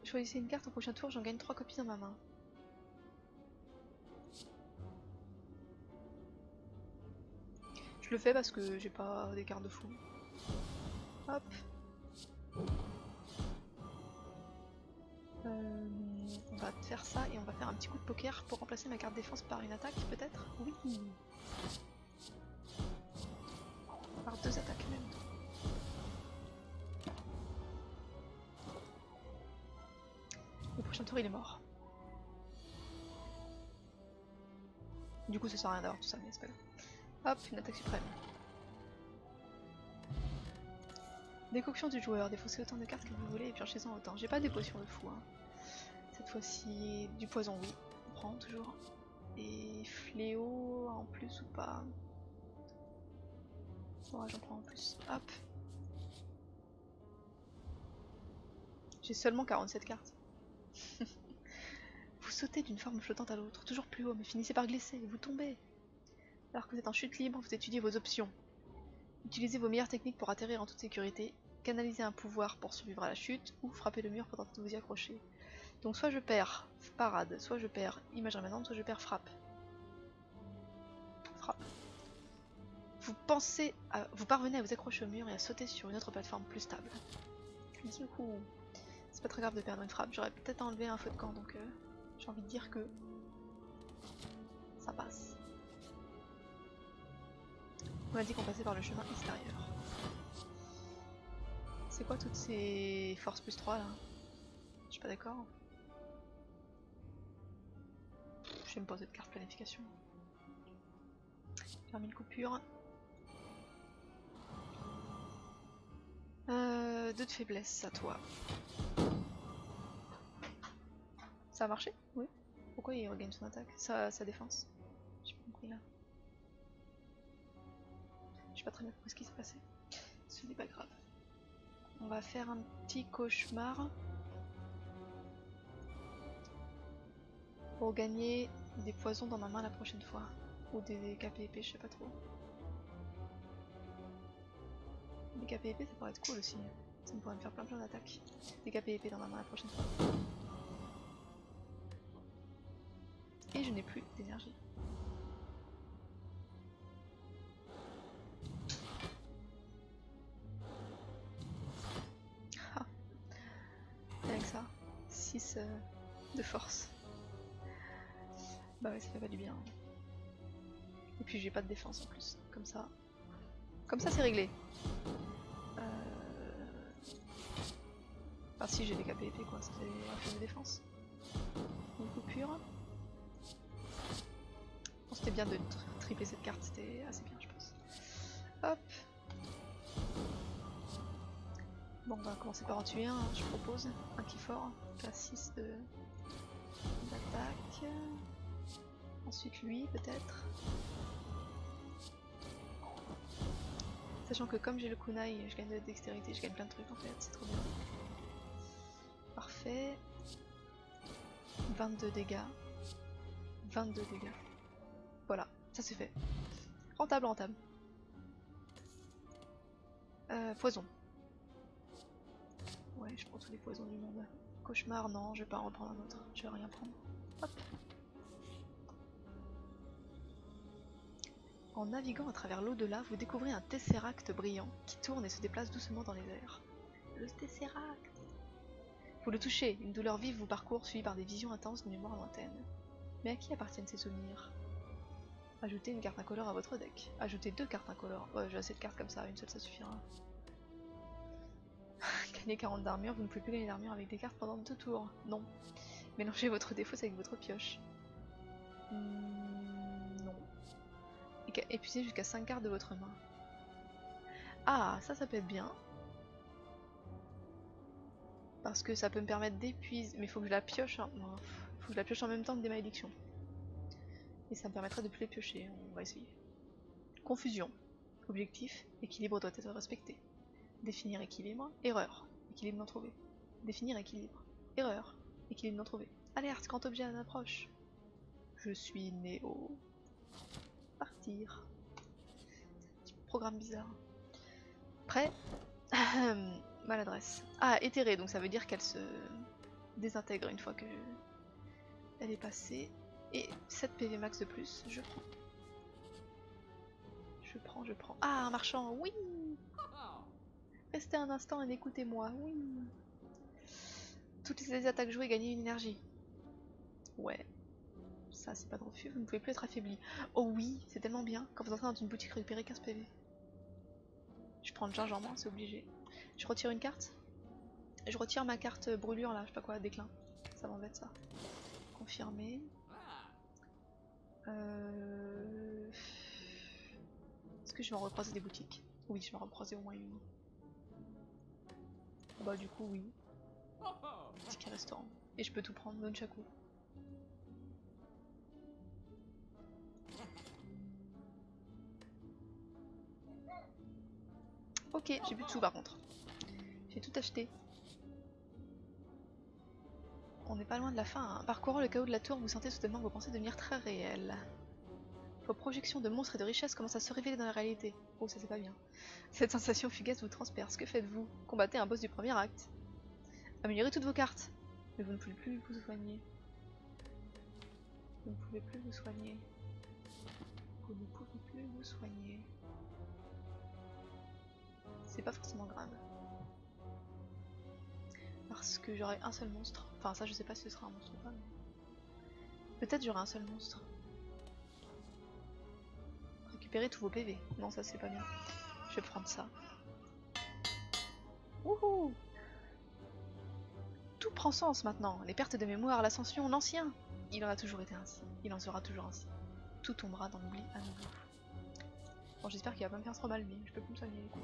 Choisissez une carte au prochain tour, j'en gagne 3 copies dans ma main. Je le fais parce que j'ai pas des cartes de fou. Hop. On va faire ça et on va faire un petit coup de poker pour remplacer ma carte défense par une attaque peut-être. Oui. Par 2 attaques même. Le prochain tour il est mort. Du coup ça sert à rien d'avoir tout ça mais c'est pas grave. Hop, une attaque suprême. Décoction du joueur, défaussez autant de cartes que vous voulez et piochez-en autant. J'ai pas des potions de fou hein. Cette fois-ci du poison oui, on prend toujours. Et fléau en plus ou pas? Ouais j'en prends en plus. Hop. J'ai seulement 47 cartes. Vous sautez d'une forme flottante à l'autre, toujours plus haut, mais finissez par glisser, vous tombez. Alors que vous êtes en chute libre, vous étudiez vos options. Utilisez vos meilleures techniques pour atterrir en toute sécurité, canalisez un pouvoir pour survivre à la chute, ou frappez le mur pour tenter de vous y accrocher. Donc soit je perds parade, soit je perds image rémanente, soit je perds frappe. Frappe. Vous parvenez à vous accrocher au mur et à sauter sur une autre plateforme plus stable. Du coup, c'est pas très grave de perdre une frappe, j'aurais peut-être enlevé un feu de camp, donc j'ai envie de dire que ça passe. On m'a dit qu'on passait par le chemin extérieur. C'est quoi toutes ces forces plus 3 là? Je suis pas d'accord. J'aime pas cette carte planification. Faire 1000 coupures. 2 de faiblesse à toi. Ça a marché? Oui. Pourquoi il regagne son attaque? Sa défense. J'ai pas compris là. J'ai pas très bien compris ce qui s'est passé. Ce n'est pas grave. On va faire un petit cauchemar. Pour gagner des poisons dans ma main la prochaine fois. Ou des KPP, je sais pas trop. Des KPP ça pourrait être cool aussi. Ça me pourrait me faire plein d'attaques. Des KPP dans ma main la prochaine fois. Et je n'ai plus d'énergie. Ah. Avec ça. 6 de force. Bah ouais, ça fait pas du bien. Et puis j'ai pas de défense en plus. Comme ça c'est réglé. Ah si, j'ai des KPP quoi, ça fait un peu de défense. Une coupure. Bon, c'était bien de tripler cette carte, c'était assez bien je pense. Hop. Bon, on va commencer par en tuer un, je propose. Un qui fort, qui a 6 d'attaque. Ensuite lui peut-être. Sachant que comme j'ai le kunai, je gagne de la dextérité, je gagne plein de trucs en fait, c'est trop bien. Parfait. 22 dégâts. 22 dégâts. Voilà, ça c'est fait. Rentable, rentable. Poison. Ouais, je prends tous les poisons du monde. Cauchemar, non, je vais pas en reprendre un autre. Je vais rien prendre. Hop. En naviguant à travers l'au-delà, vous découvrez un tesseract brillant qui tourne et se déplace doucement dans les airs. Le tesseract. Vous le touchez, une douleur vive vous parcourt, suivie par des visions intenses de mémoire lointaine. Mais à qui appartiennent ces souvenirs? Ajoutez une carte incolore à votre deck. Ajoutez 2 cartes incolores. Ouais, j'ai assez de cartes comme ça, une seule ça suffira. Gagnez 40 d'armure, vous ne pouvez plus gagner d'armure avec des cartes pendant 2 tours. Non. Mélangez votre défausse avec votre pioche. Non. Épuisez jusqu'à 5 cartes de votre main. Ah, ça peut être bien. Parce que ça peut me permettre d'épuiser. Mais il faut que je la pioche. Hein. Faut que je la pioche en même temps que des malédictions. Et ça me permettrait de plus les piocher. On va essayer. Confusion. Objectif. Équilibre doit être respecté. Définir équilibre. Erreur. Équilibre non trouvé. Définir équilibre. Erreur. Équilibre non trouvé. Alerte quand objet en approche. Je suis Néo. Partir. Petit programme bizarre. Prêt. Maladresse. Ah, éthérée, donc ça veut dire qu'elle se désintègre une fois que elle est passée. Et 7 PV max de plus, je prends. Je prends. Ah, un marchand, oui. Restez un instant et écoutez-moi, oui. Toutes les attaques jouées gagnent une énergie. Ouais. Ça, c'est pas de refus, vous ne pouvez plus être affaibli. Oh oui, c'est tellement bien. Quand vous entrez dans une boutique, récupérez 15 PV. Je prends le charge en moins, c'est obligé. Je retire une carte. Je retire ma carte brûlure là, je sais pas quoi, déclin. Ça m'embête ça. Confirmé. Est-ce que je vais en recroiser des boutiques? Oui, je vais en recroiser au moins une. Bah du coup oui. Ticket restaurant. Et je peux tout prendre, nunchaku. Ok, j'ai plus de sous par contre. J'ai tout acheté. On n'est pas loin de la fin. Hein. Parcourant le chaos de la tour, vous sentez soudainement vos pensées devenir très réelles. Vos projections de monstres et de richesses commencent à se révéler dans la réalité. Oh, ça c'est pas bien. Cette sensation fugace vous transperce. Que faites-vous? Combattez un boss du premier acte. Améliorez toutes vos cartes. Mais vous ne pouvez plus vous soigner. Vous ne pouvez plus vous soigner. Vous ne pouvez plus vous soigner. C'est pas forcément grave. Parce que j'aurai un seul monstre. Enfin ça je sais pas si ce sera un monstre ou pas. Mais... peut-être j'aurai un seul monstre. Récupérer tous vos PV. Non ça c'est pas bien. Je vais prendre ça. Wouhou! Tout prend sens maintenant. Les pertes de mémoire, l'ascension, l'ancien. Il en a toujours été ainsi. Il en sera toujours ainsi. Tout tombera dans l'oubli à nouveau. Bon j'espère qu'il va pas me faire trop mal mais je peux plus me soigner du coup.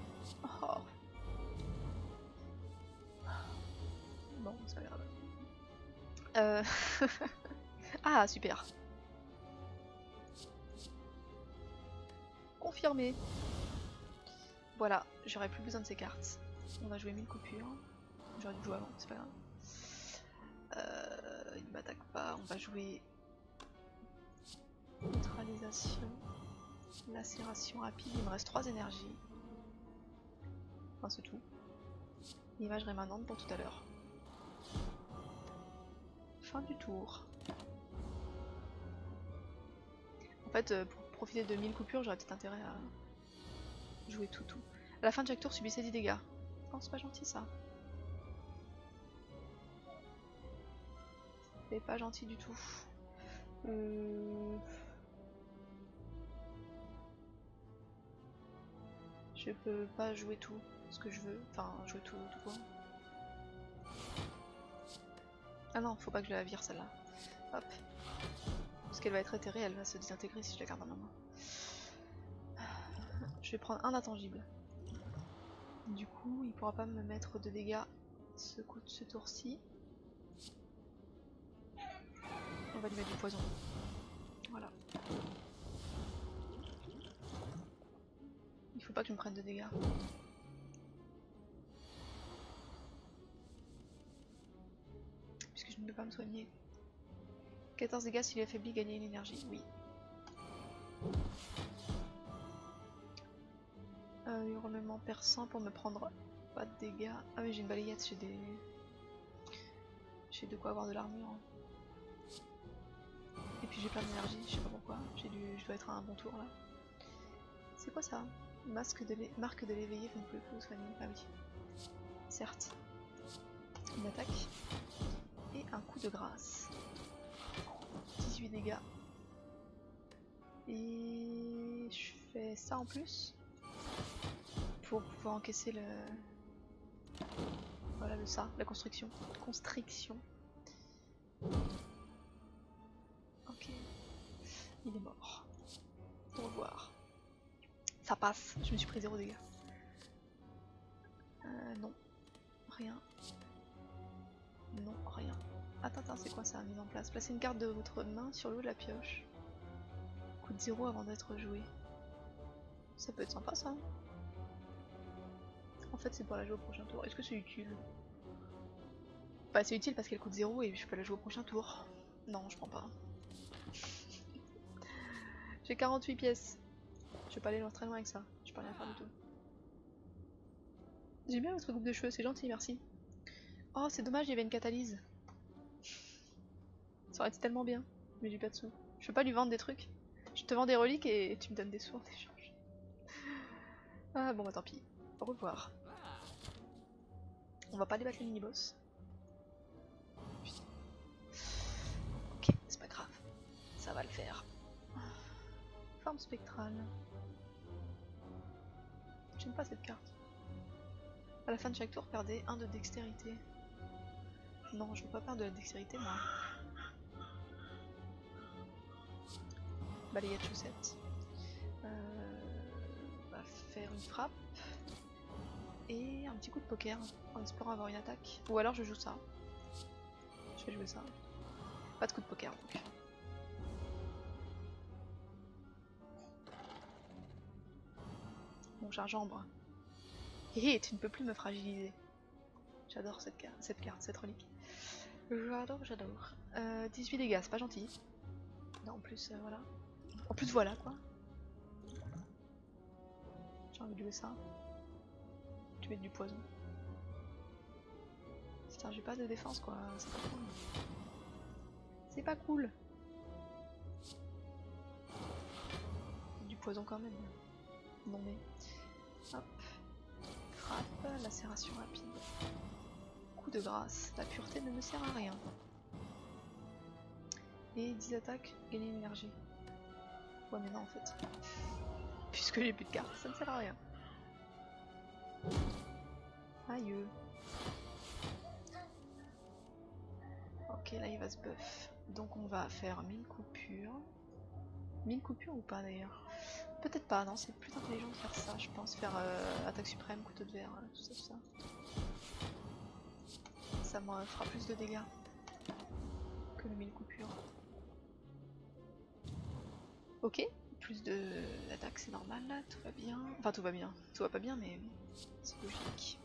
Oh. Bon c'est pas grave. Ah super. Confirmé. Voilà, j'aurais plus besoin de ces cartes. On va jouer 1000 coupures. J'aurais dû jouer avant, c'est pas grave. Il m'attaque pas, on va jouer neutralisation, lacération rapide, il me reste 3 énergies. Enfin c'est tout. Image rémanente pour tout à l'heure. Fin du tour. En fait, pour profiter de 1000 coupures, j'aurais peut-être intérêt à jouer tout. À la fin de chaque tour, subissez 10 dégâts. Oh, c'est pas gentil ça. C'est pas gentil du tout. Je peux pas jouer tout ce que je veux. Enfin, jouer tout quoi. Ah non, faut pas que je la vire celle-là. Hop. Parce qu'elle va être éthérée, elle va se désintégrer si je la garde dans ma main. Je vais prendre un intangible. Du coup, il pourra pas me mettre de dégâts ce tour-ci. On va lui mettre du poison. Voilà. Il faut pas que je me prenne de dégâts. Puisque je ne peux pas me soigner. 14 dégâts s'il est affaibli, gagner une énergie. Oui. Hurlement perçant pour me prendre pas de dégâts. Ah oui, j'ai une balayette, j'ai de quoi avoir de l'armure. Et puis j'ai plein d'énergie, je sais pas pourquoi. Je dois être à un bon tour là. C'est quoi ça? Marque de l'éveillé, vous ne pouvez plus vous soigner. Ah oui. Certes. Une attaque. Et un coup de grâce. 18 dégâts. Et je fais ça en plus. Pour pouvoir encaisser le... Voilà le ça, la constriction. Constriction. Ok. Il est mort. Au revoir. Ça passe, je me suis pris 0 dégâts. Non. Rien. Non, rien. Attends, c'est quoi ça mise en place? Placez une carte de votre main sur le haut de la pioche. Coûte 0 avant d'être joué. Ça peut être sympa ça. En fait c'est pour la jouer au prochain tour. Est-ce que c'est utile? Bah c'est utile parce qu'elle coûte 0 et je peux la jouer au prochain tour. Non, je prends pas. J'ai 48 pièces. Je vais pas aller très loin avec ça. Je peux rien faire du tout. J'aime bien votre coupe de cheveux, c'est gentil, merci. Oh, c'est dommage, il y avait une catalyse. Ça aurait été tellement bien. Mais j'ai pas de sous. Je peux pas lui vendre des trucs. Je te vends des reliques et tu me donnes des sous en échange. Ah bon bah tant pis. Au revoir. On va pas débattre les mini-boss. Ok, c'est pas grave. Ça va le faire. Forme spectrale. J'aime pas cette carte. À la fin de chaque tour, perdez 1 de dextérité. Non, je veux pas perdre de la dextérité moi. Balayette chaussette. On va faire une frappe. Et un petit coup de poker en espérant avoir une attaque. Ou alors je joue ça. Je vais jouer ça. Pas de coup de poker donc. Mon gingembre. Hé, tu ne peux plus me fragiliser. J'adore cette carte, cette relique. J'adore. 18 dégâts, c'est pas gentil. Non, en plus, voilà. En plus, voilà quoi. J'ai envie de jouer ça. Tu mets du poison. Putain, j'ai pas de défense quoi, c'est pas cool. C'est pas cool. Du poison quand même. Non mais. Hop. Frappe, lacération rapide. Coup de grâce. La pureté ne me sert à rien. Et 10 attaques, gagner une énergie. Ouais mais non en fait. Puisque j'ai plus de cartes, ça ne sert à rien. Aïe. Ok, là il va se buff. Donc on va faire 1000 coupures. 1000 coupures ou pas d'ailleurs? Peut-être pas, non, c'est plus intelligent de faire ça, je pense. Faire attaque suprême, couteau de verre, tout ça, tout ça. Ça me fera plus de dégâts que le 1000 coupures. Ok, plus d'attaque, c'est normal là, tout va bien. Enfin tout va bien, tout va pas bien mais c'est logique.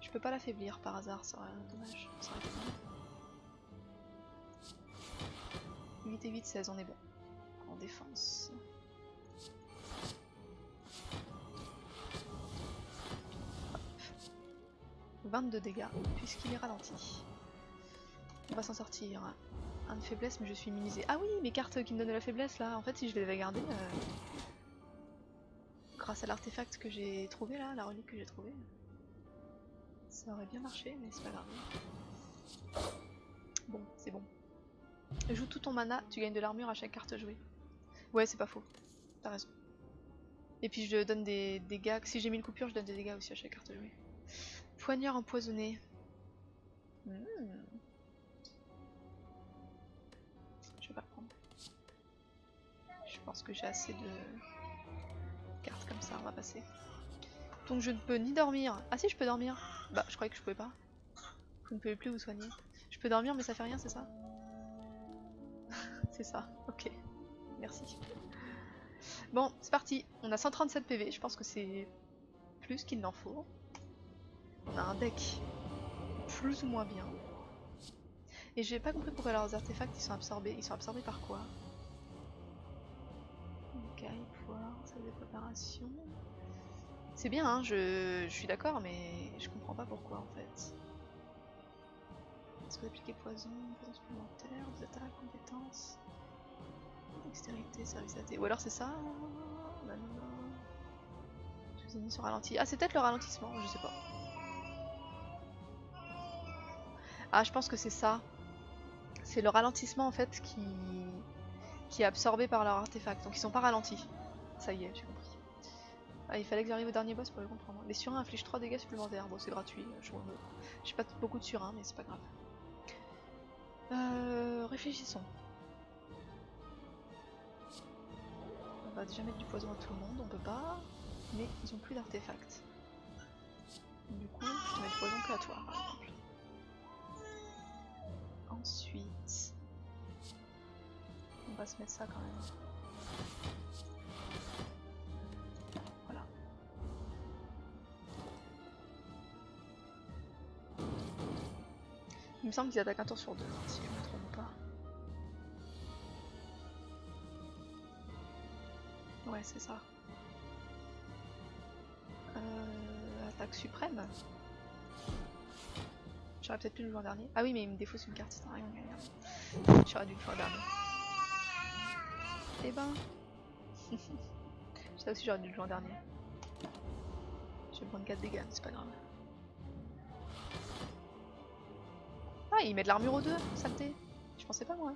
Je peux pas l'affaiblir par hasard, ça aurait dommage, ça aurait été bien. 8 et 8, 16, on est bon. En défense. Hop. 22 dégâts, puisqu'il est ralenti. On va s'en sortir. Un de faiblesse, mais je suis immunisée. Ah oui, mes cartes qui me donnent de la faiblesse là, en fait si je les avais gardées, grâce à l'artefact que j'ai trouvé là, la relique que j'ai trouvée, ça aurait bien marché, mais c'est pas grave. Bon, c'est bon. Joue tout ton mana, tu gagnes de l'armure à chaque carte jouée. Ouais, c'est pas faux, t'as raison. Et puis je donne des dégâts, si j'ai mis une coupure, je donne des dégâts aussi à chaque carte jouée. Poignard empoisonné. Je vais pas le prendre. Je pense que j'ai assez de cartes comme ça, on va passer. Donc je ne peux ni dormir. Ah si, je peux dormir. Bah, je croyais que je pouvais pas. Vous ne pouvez plus vous soigner. Je peux dormir mais ça fait rien, c'est ça? C'est ça, ok. Merci. Bon, c'est parti. On a 137 PV, je pense que c'est plus qu'il n'en faut. On a un deck plus ou moins bien. Et j'ai pas compris pourquoi leurs artefacts ils sont absorbés. Ils sont absorbés par quoi? Ok, pouvoir, ça des préparations. C'est bien, hein, je suis d'accord, mais je comprends pas pourquoi en fait. Est-ce que vous appliquez poison, poison supplémentaire, des attaques, compétences, dextérité, service AT. Ou alors c'est ça? Je vous ai mis sur ralenti. Ah, c'est peut-être le ralentissement, je sais pas. Ah, je pense que c'est ça. C'est le ralentissement en fait qui est absorbé par leur artefact. Donc ils sont pas ralentis. Ça y est, j'ai compris. Ah, il fallait que j'arrive au dernier boss pour le comprendre. Les surins infligent 3 dégâts supplémentaires. Bon, c'est gratuit. J'ai pas beaucoup de surins, mais c'est pas grave. Réfléchissons. On va déjà mettre du poison à tout le monde, on peut pas. Mais ils ont plus d'artefacts. Du coup, je te mets du poison que à toi, par exemple. Ensuite, on va se mettre ça quand même. Voilà. Il me semble qu'ils attaquent un tour sur 2, hein, si je ne me trompe pas. Ouais, c'est ça. Attaque suprême. J'aurais peut-être pu le jouer en dernier. Ah oui, mais il me défausse une carte, c'est rien. J'aurais dû le faire en dernier. Eh ben. Ça aussi, j'aurais dû le jouer en dernier. Je vais prendre 4 dégâts, c'est pas grave. Ah, il met de l'armure aux deux, saleté. Je pensais pas, moi.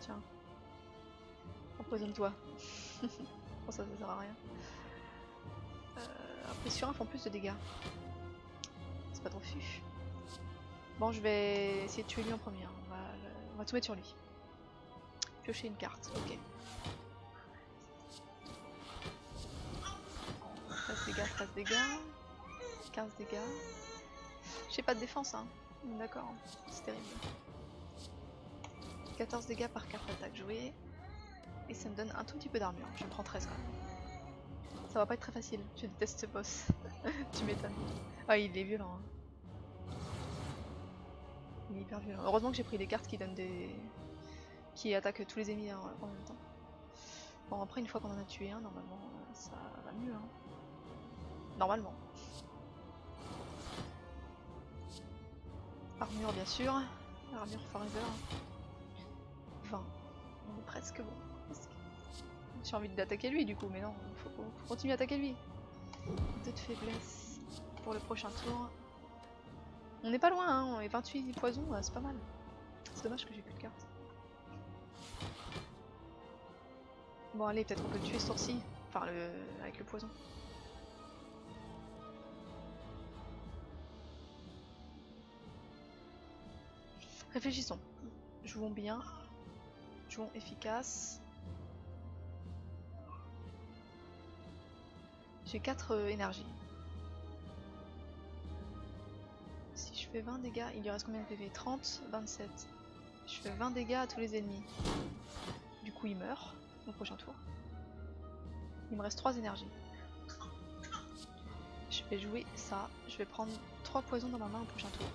Tiens. Empoisonne-toi. Bon, ça sert à rien. Après, sur un font plus de dégâts. C'est pas trop fu. Bon, je vais essayer de tuer lui en premier. Hein. On va tout mettre sur lui. Piocher une carte, ok. 13 dégâts, 13 dégâts. 15 dégâts. J'ai pas de défense, hein. D'accord, c'est terrible. 14 dégâts par carte d'attaque jouée. Et ça me donne un tout petit peu d'armure. Je prends 13 quand même. Ça va pas être très facile. Je déteste ce boss. Tu m'étonnes. Ah, il est violent. Hein. Il est hyper violent. Heureusement que j'ai pris des cartes qui donnent des. Qui attaquent tous les ennemis en même temps. Bon, après, une fois qu'on en a tué un, normalement, ça va mieux. Hein. Normalement. Armure, bien sûr. Armure forever. 20. On est presque bon. J'ai envie d'attaquer lui du coup, mais non, faut continuer à attaquer lui. 2 de faiblesse pour le prochain tour. On n'est pas loin, hein, on est 28 poisons, c'est pas mal. C'est dommage que j'ai plus de cartes. Bon allez, peut-être on peut le tuer ce tour-ci, enfin avec le poison. Réfléchissons. Jouons bien. Jouons efficace. J'ai 4 énergies. Si je fais 20 dégâts, il lui reste combien de PV? 30, 27. Je fais 20 dégâts à tous les ennemis. Du coup il meurt au prochain tour. Il me reste 3 énergies. Je vais jouer ça. Je vais prendre 3 poisons dans ma main au prochain tour.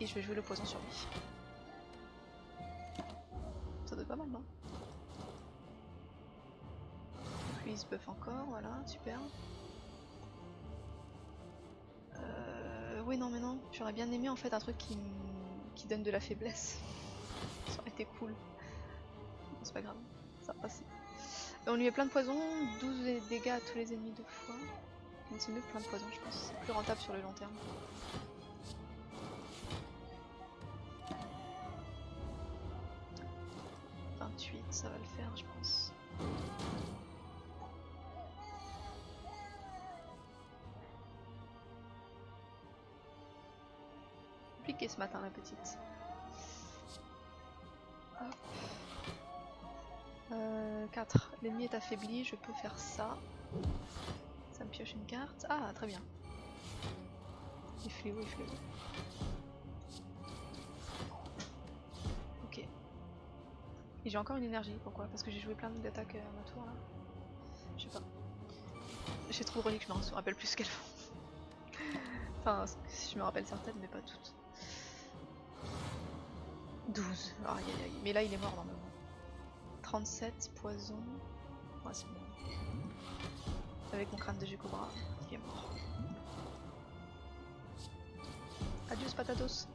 Et je vais jouer le poison sur lui. Ça doit être pas mal, non? Lui il se buff encore, voilà, super. Oui non mais non, j'aurais bien aimé en fait un truc qui donne de la faiblesse. Ça aurait été cool. Bon, c'est pas grave, ça va passer. On lui met plein de poison, 12 dégâts à tous les ennemis 2 fois. Donc c'est mieux que plein de poison je pense, c'est plus rentable sur le long terme. « 28, ça va le faire je pense. » Compliqué ce matin la petite. Hop. 4. L'ennemi est affaibli, je peux faire ça. Ça me pioche une carte. Ah, très bien. Il fléau, il fléau. Ok. Et j'ai encore une énergie, pourquoi? Parce que j'ai joué plein d'attaques à ma tour là. Je sais pas. J'ai trop de reliques, je me rappelle plus ce qu'elles font. Enfin, je me rappelle certaines, mais pas toutes. 12. Aïe aïe aïe. Mais là, il est mort normalement. 37, poison. Ouais, c'est bon. Avec mon crâne de G-Cobra, il est mort. Adios patatos.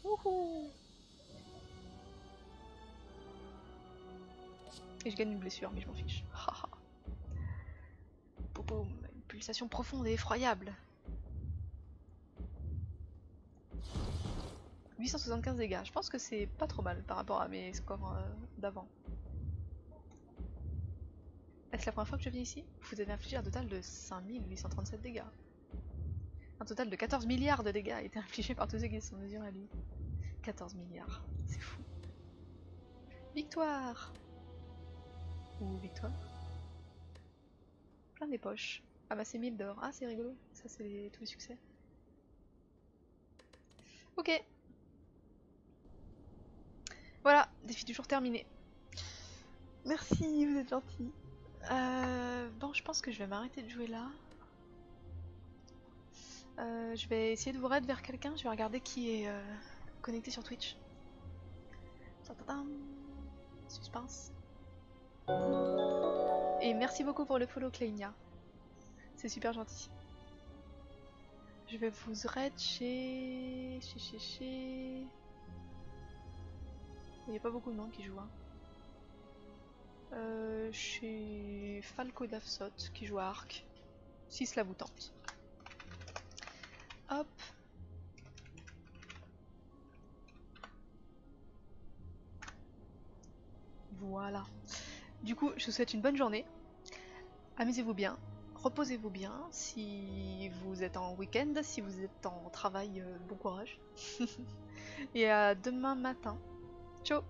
Wouhou. Et je gagne une blessure, mais je m'en fiche. Haha. Boum, une pulsation profonde et effroyable. 875 dégâts, je pense que c'est pas trop mal par rapport à mes scores d'avant. Est-ce la première fois que je viens ici? Vous avez infligé un total de 5837 dégâts. Un total de 14 milliards de dégâts a été infligé par tous ceux qui sont mesurés à lui. 14 milliards, c'est fou. Victoire! Ou victoire? Plein des poches. Ah bah c'est 1000 d'or. Ah c'est rigolo, ça c'est tous les succès. Ok. Voilà, défi du jour terminé. Merci, vous êtes gentil. Bon, je pense que je vais m'arrêter de jouer là. Je vais essayer de vous raid vers quelqu'un. Je vais regarder qui est connecté sur Twitch. Ta-ta-tam. Suspense. Et merci beaucoup pour le follow, Kleinia. C'est super gentil. Je vais vous raid chez... Il n'y a pas beaucoup de monde qui joue. Hein. Chez Falco Dafsot qui joue à Arc. Si cela vous tente. Hop. Voilà. Du coup, je vous souhaite une bonne journée. Amusez-vous bien. Reposez-vous bien. Si vous êtes en week-end, si vous êtes en travail, bon courage. Et à demain matin. Ciao!